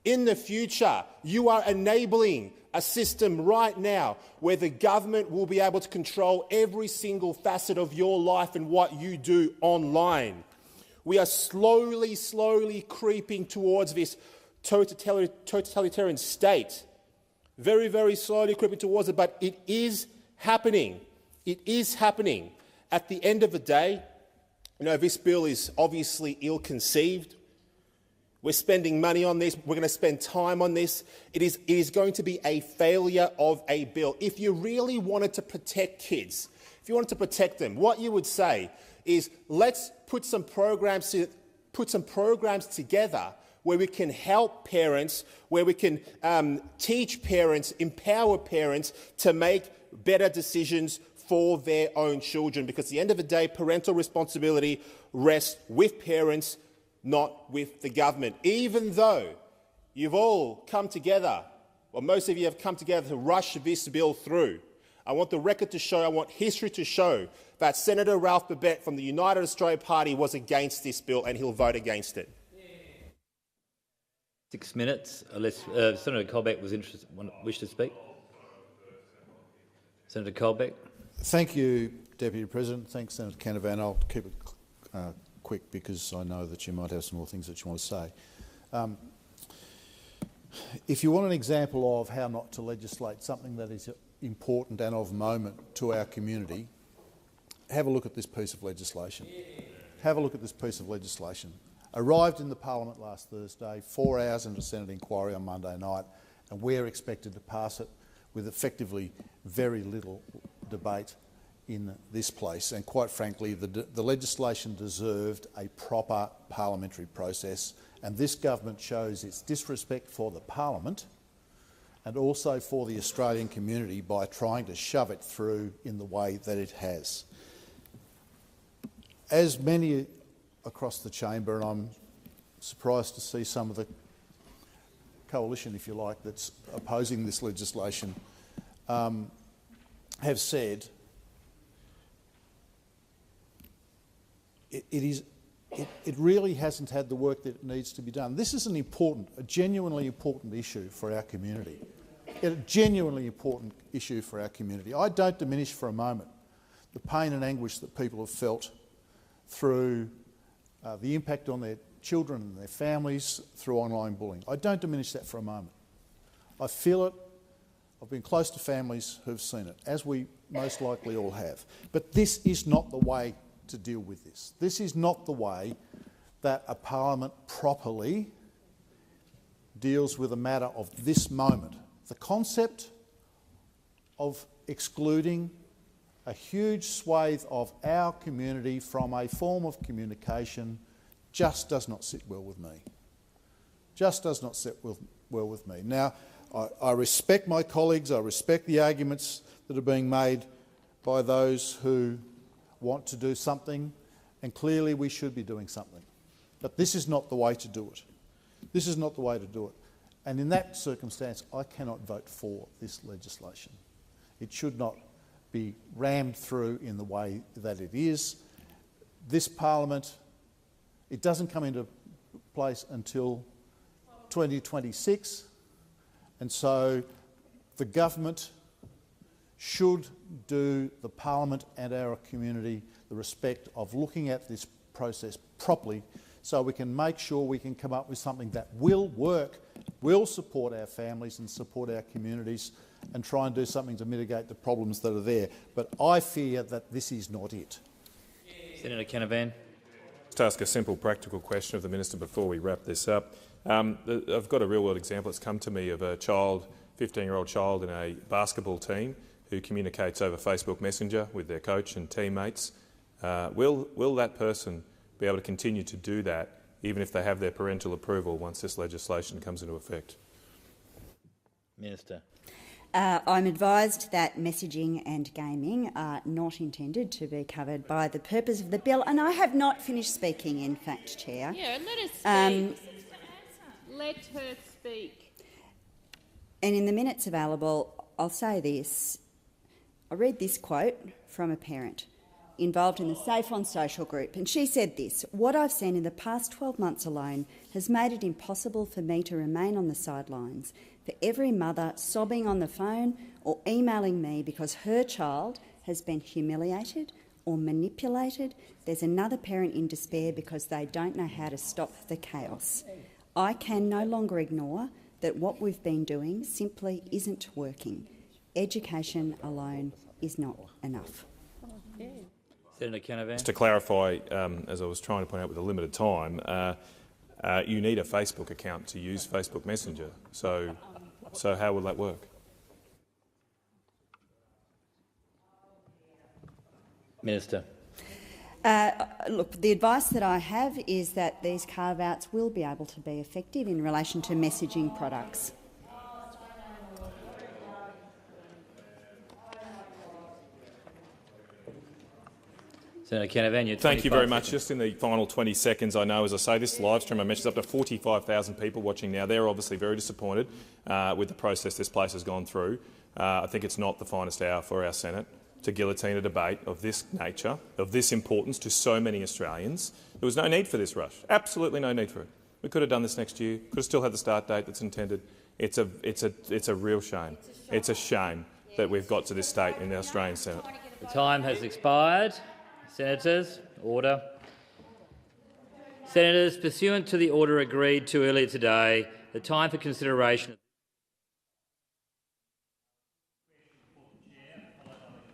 In the future, you are enabling a system right now where the government will be able to control every single facet of your life and what you do online. We are slowly creeping towards this totalitarian state. Very slowly creeping towards it, but it is happening. It is happening. At the end of the day, this bill is obviously ill-conceived. We're spending money on this. We're going to spend time on this. It is going to be a failure of a bill. If you really wanted to protect kids, if you wanted to protect them, what you would say is, let's put some programs together where we can help parents, where we can teach parents, empower parents to make better decisions for their own children. Because at the end of the day, parental responsibility rests with parents, not with the government. Even though you've all come together, or most of you have come together to rush this bill through, I want the record to show, I want history to show that Senator Ralph Babet from the United Australia Party was against this bill and he'll vote against it. 6 minutes, unless Senator Colbeck wished to speak. Senator Colbeck. Thank you, Deputy President. Thanks, Senator Canavan. I'll keep it quick because I know that you might have some more things that you want to say. If you want an example of how not to legislate something that is important and of moment to our community, have a look at this piece of legislation. Have a look at this piece of legislation. Arrived in the Parliament last Thursday, 4 hours into Senate inquiry on Monday night, and we're expected to pass it with effectively very little debate in this place. And quite frankly, the legislation deserved a proper parliamentary process, and this government shows its disrespect for the Parliament and also for the Australian community by trying to shove it through in the way that it has. As many across the chamber, and I'm surprised to see some of the coalition, if you like, that's opposing this legislation, have said, it really hasn't had the work that it needs to be done. This is a genuinely important issue for our community. A genuinely important issue for our community. I don't diminish for a moment the pain and anguish that people have felt through the impact on their children and their families through online bullying. I don't diminish that for a moment. I feel it. I've been close to families who've seen it, as we most likely all have. But this is not the way to deal with this. This is not the way that a parliament properly deals with a matter of this moment. The concept of excluding a huge swathe of our community from a form of communication just does not sit well with me. Just does not sit well with me. Now, I respect my colleagues, I respect the arguments that are being made by those who want to do something, and clearly we should be doing something. But this is not the way to do it. This is not the way to do it. And in that circumstance, I cannot vote for this legislation. It should not be rammed through in the way that it is. This parliament, it doesn't come into place until 2026, and so the government should do the parliament and our community the respect of looking at this process properly so we can make sure we can come up with something that will work, will support our families and support our communities, and try and do something to mitigate the problems that are there. But I fear that this is not it. Senator Canavan. Just ask a simple practical question of the Minister before we wrap this up. I've got a real-world example that's come to me of a child, 15-year-old child in a basketball team who communicates over Facebook Messenger with their coach and teammates. Will that person be able to continue to do that even if they have their parental approval once this legislation comes into effect? Minister. I'm advised that messaging and gaming are not intended to be covered by the purpose of the bill, and I have not finished speaking, in fact, Chair. Yeah, let us speak. Let her speak. And in the minutes available, I'll say this. I read this quote from a parent involved in the Safe on Social group, and she said this: "What I've seen in the past 12 months alone has made it impossible for me to remain on the sidelines. For every mother sobbing on the phone or emailing me because her child has been humiliated or manipulated, there's another parent in despair because they don't know how to stop the chaos. I can no longer ignore that what we've been doing simply isn't working. Education alone is not enough." Senator Canavan. Just to clarify, as I was trying to point out with a limited time, you need a Facebook account to use Facebook Messenger. So how will that work? Minister. Look, the advice that I have is that these carve-outs will be able to be effective in relation to messaging products. Senator Canavan, thank you very much. Just in the final 20 seconds, I know, as I say, this live stream, I mentioned, up to 45,000 people watching now. They're obviously very disappointed with the process this place has gone through. I think it's not the finest hour for our Senate to guillotine a debate of this nature, of this importance to so many Australians. There was no need for this rush. Absolutely no need for it. We could have done this next year. Could have still had the start date that's intended. It's a real shame. It's a shame that we've got to this state in the Australian Senate. The time has expired. Senators, order. Senators, pursuant to the order agreed to earlier today, the time for consideration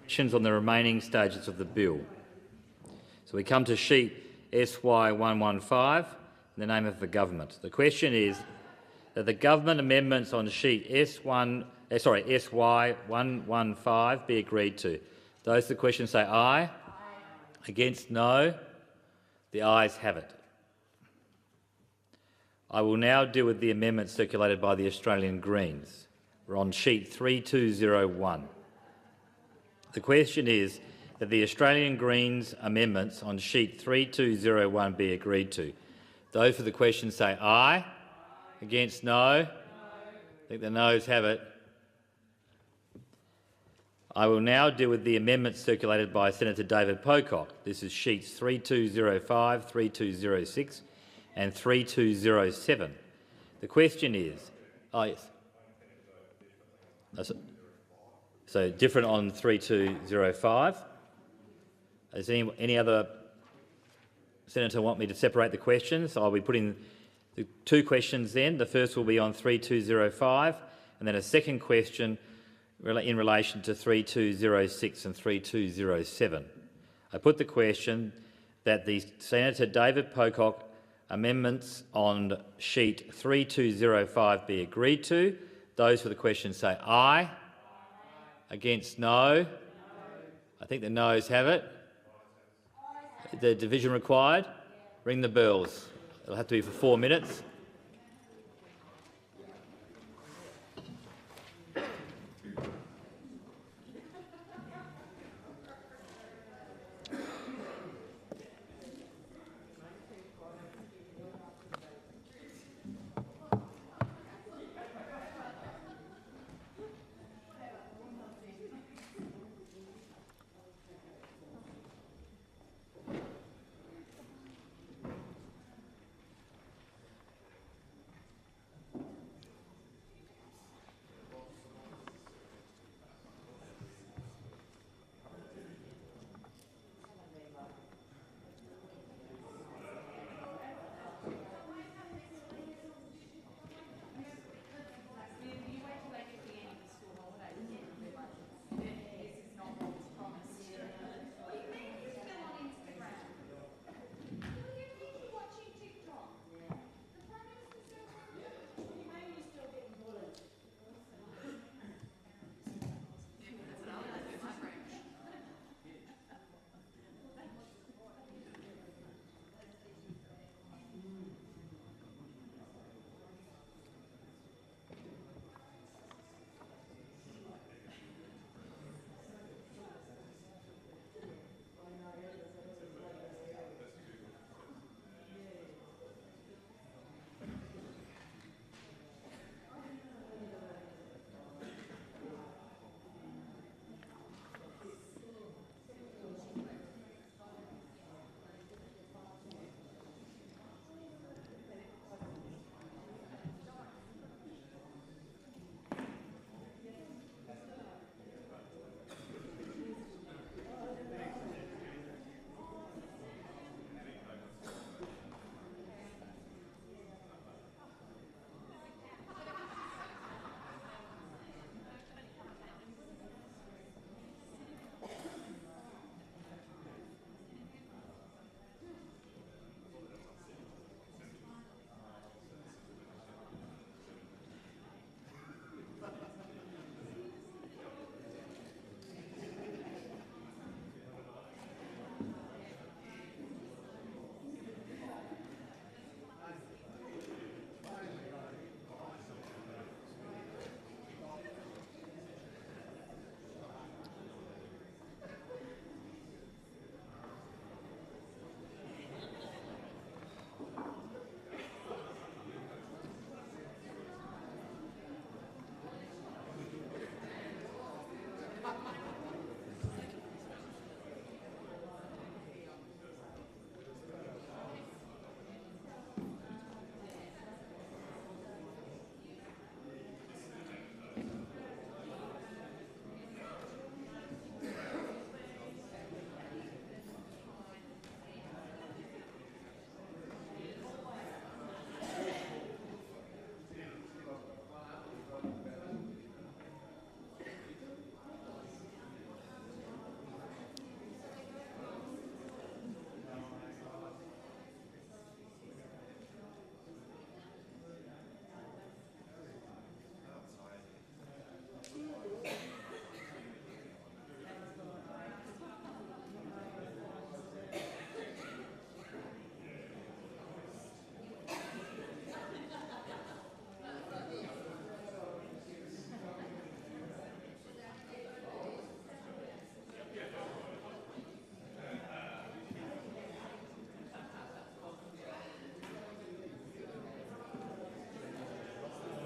questions on the remaining stages of the bill. So we come to sheet SY115, in the name of the government. The question is that the government amendments on sheet SY115 be agreed to. Those to the question say aye. Against, no. The ayes have it. I will now deal with the amendments circulated by the Australian Greens. We're on sheet 3201. The question is that the Australian Greens amendments on sheet 3201 be agreed to. Those for the question say aye. Against, no. I think the noes have it. I will now deal with the amendments circulated by Senator David Pocock. This is sheets 3205, 3206 and 3207. The question is... Oh, yes. So different on 3205. Does any other senator want me to separate the questions? I'll be putting the two questions then. The first will be on 3205 and then a second question in relation to 3206 and 3207. I put the question that the Senator David Pocock amendments on sheet 3205 be agreed to. Those for the question say aye. Against, no. I think the noes have it. The division required. Ring the bells. It'll have to be for 4 minutes.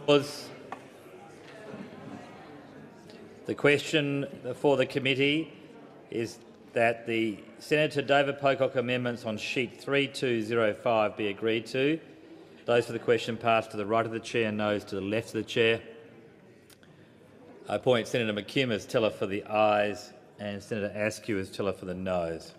The question for the committee is that the Senator David Pocock amendments on sheet 3205 be agreed to. Those for the question pass to the right of the chair, noes to the left of the chair. I appoint Senator McKim as teller for the ayes and Senator Askew as teller for the noes.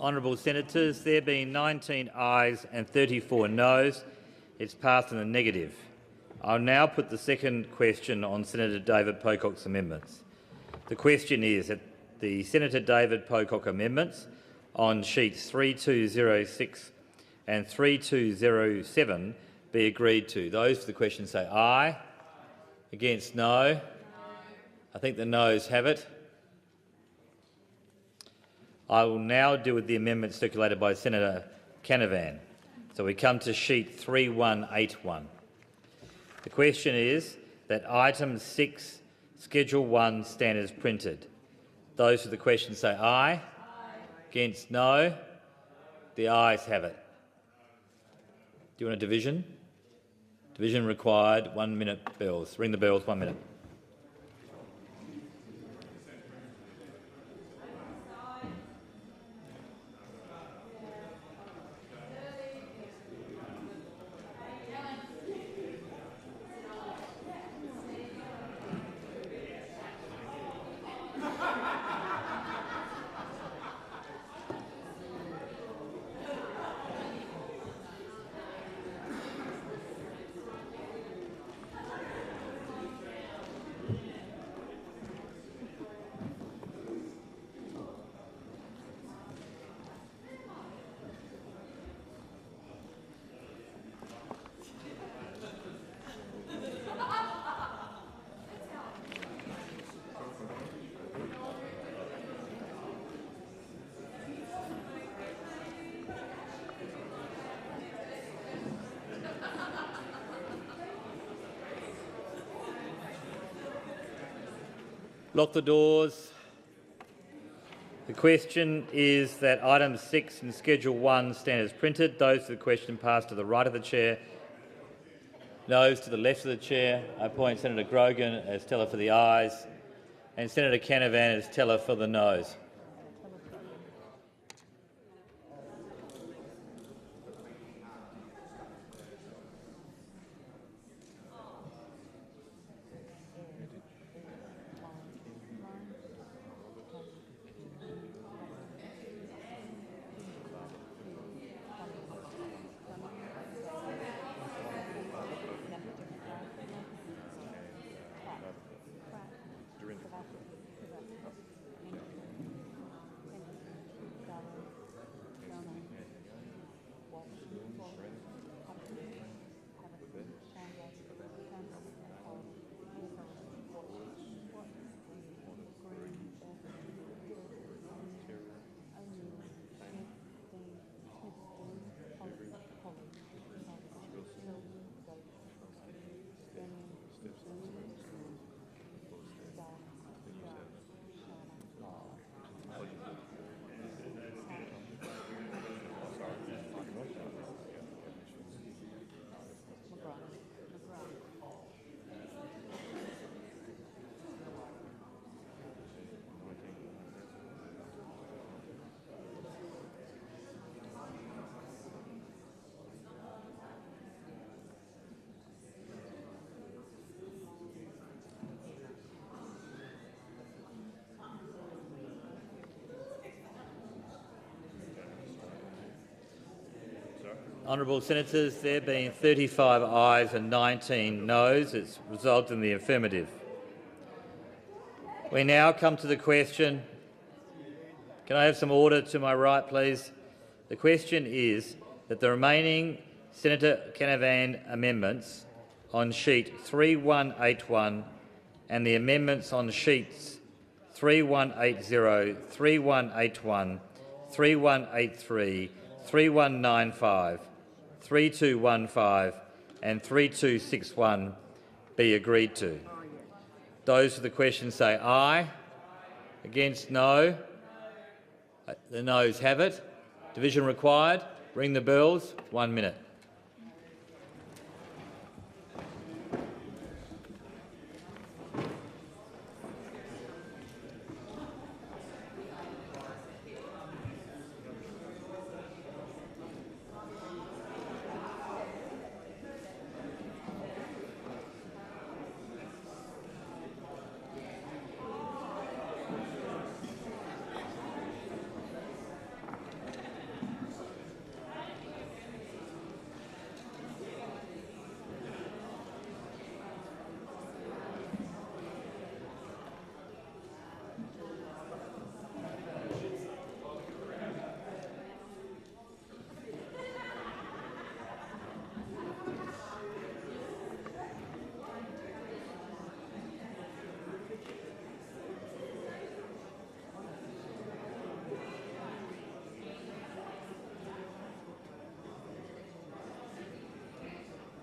Honourable Senators, there being 19 ayes and 34 noes, it's passed in the negative. I'll now put the second question on Senator David Pocock's amendments. The question is that the Senator David Pocock amendments on sheets 3206 and 3207 be agreed to. Those for the question say aye. Against, no. I think the noes have it. I will now deal with the amendment circulated by Senator Canavan. So we come to sheet 3181. The question is that item 6, Schedule 1, stand as printed. Those for the question say aye. Against, no. The ayes have it. Do you want a division? Division required. 1 minute bells. Ring the bells, 1 minute. Lock the doors. The question is that item 6 in Schedule 1 stand as printed. Those for the question pass to the right of the chair. Noes to the left of the chair. I appoint Senator Grogan as teller for the ayes and Senator Canavan as teller for the noes. Honourable Senators, there being 35 ayes and 19 noes, it's resulted in the affirmative. We now come to the question. Can I have some order to my right, please? The question is that the remaining Senator Canavan amendments on sheet 3181 and the amendments on sheets 3180, 3181, 3183, 3195, 3215 and 3261 be agreed to. Those for the question say aye. Against no. The noes have it. Division required. Ring the bells. 1 minute.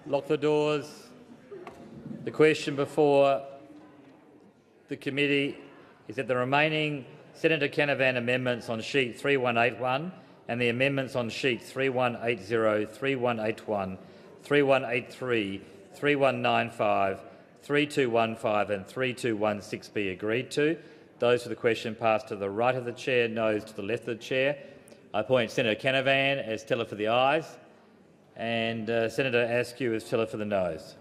Lock the doors. The question before the committee is that the remaining Senator Canavan amendments on sheet 3181 and the amendments on sheets 3180, 3181, 3183, 3195, 3215 and 3216 be agreed to. Those for the question pass to the right of the chair, noes to the left of the chair. I appoint Senator Canavan as teller for the ayes and Senator Askew as teller for the noes.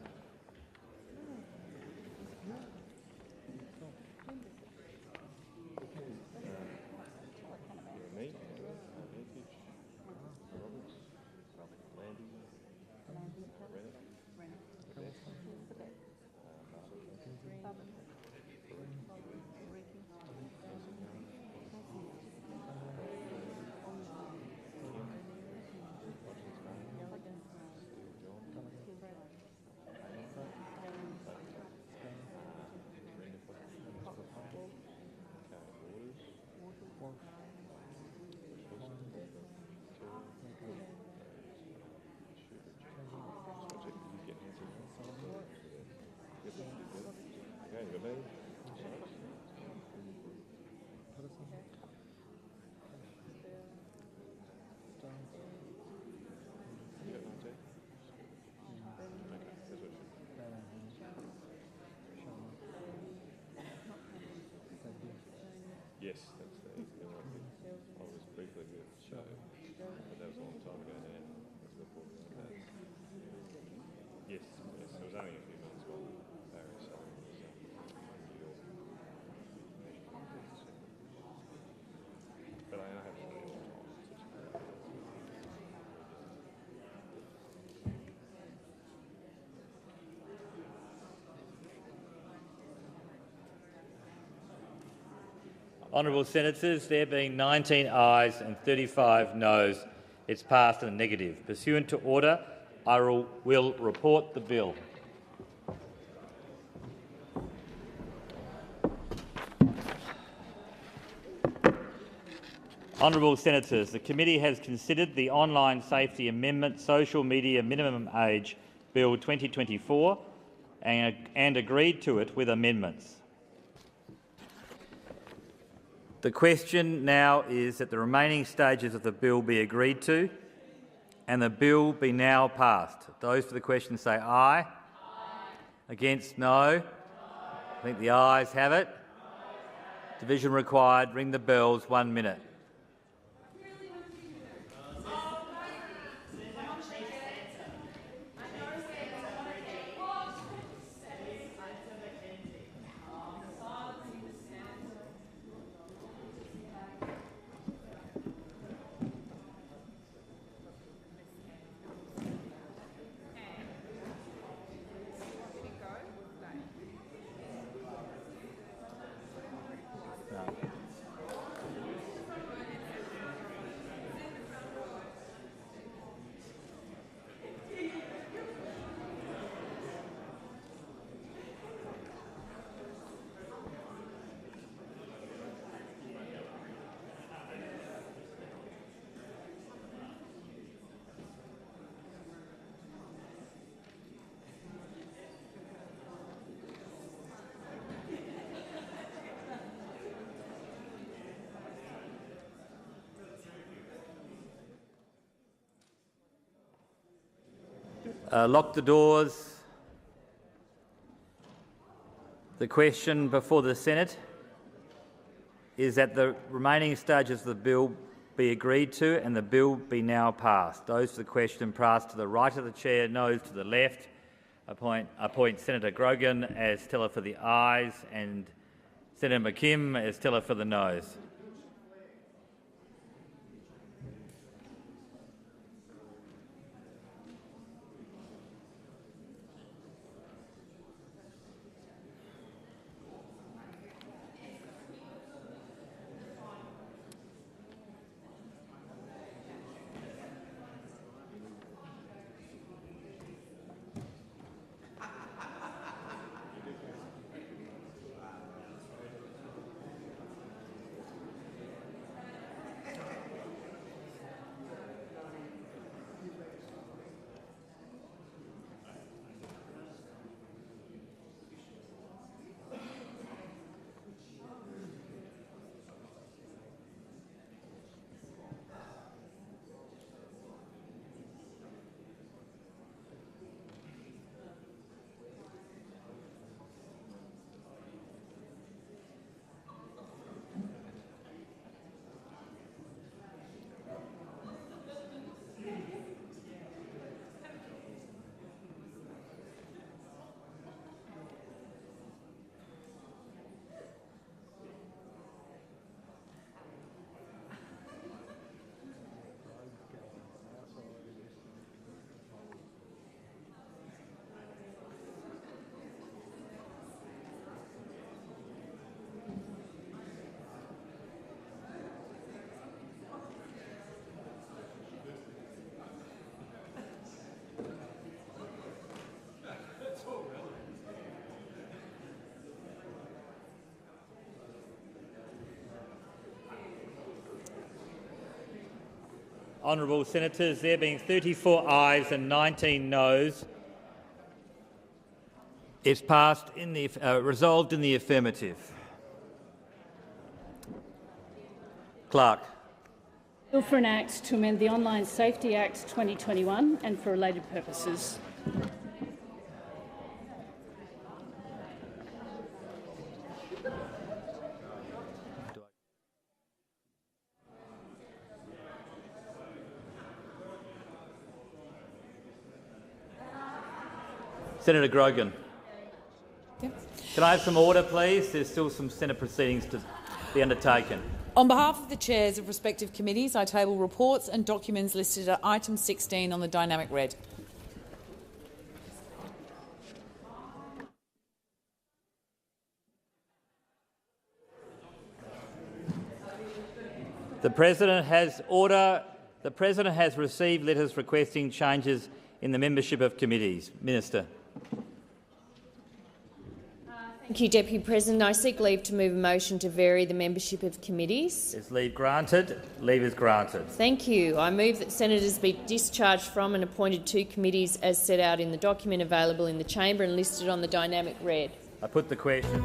Yes, that's the I was briefly with the show, but that was a long time ago now. That's the point of that. Yes, yes, it was only a few months while Barry Sullivan was in New York. But I have to stay all the time. Honourable Senators, there being 19 ayes and 35 noes, it's passed in the negative. Pursuant to order, I will report the bill. Honourable Senators, the committee has considered the Online Safety Amendment Social Media Minimum Age Bill 2024 and agreed to it with amendments. The question now is that the remaining stages of the bill be agreed to and the bill be now passed. Those for the question say aye. Aye. Against no. Aye. I think the ayes have it. Division required. Ring the bells. 1 minute. Lock the doors. The question before the Senate is that the remaining stages of the bill be agreed to and the bill be now passed. Those for the question pass to the right of the chair, noes to the left. Appoint Senator Grogan as teller for the ayes and Senator McKim as teller for the noes. Honourable Senators, there being 34 ayes and 19 noes, it's passed in the resolved in the affirmative. Clerk. Bill for an Act to amend the Online Safety Act 2021 and for related purposes. Senator Grogan. Yep. Can I have some order, please? There's still some Senate proceedings to be undertaken. On behalf of the chairs of respective committees, I table reports and documents listed at item 16 on the dynamic red. The President has received letters requesting changes in the membership of committees. Minister. Thank you, Deputy President. I seek leave to move a motion to vary the membership of committees. Is leave granted? Leave is granted. Thank you. I move that senators be discharged from and appointed to committees as set out in the document available in the chamber and listed on the dynamic red. I put the question.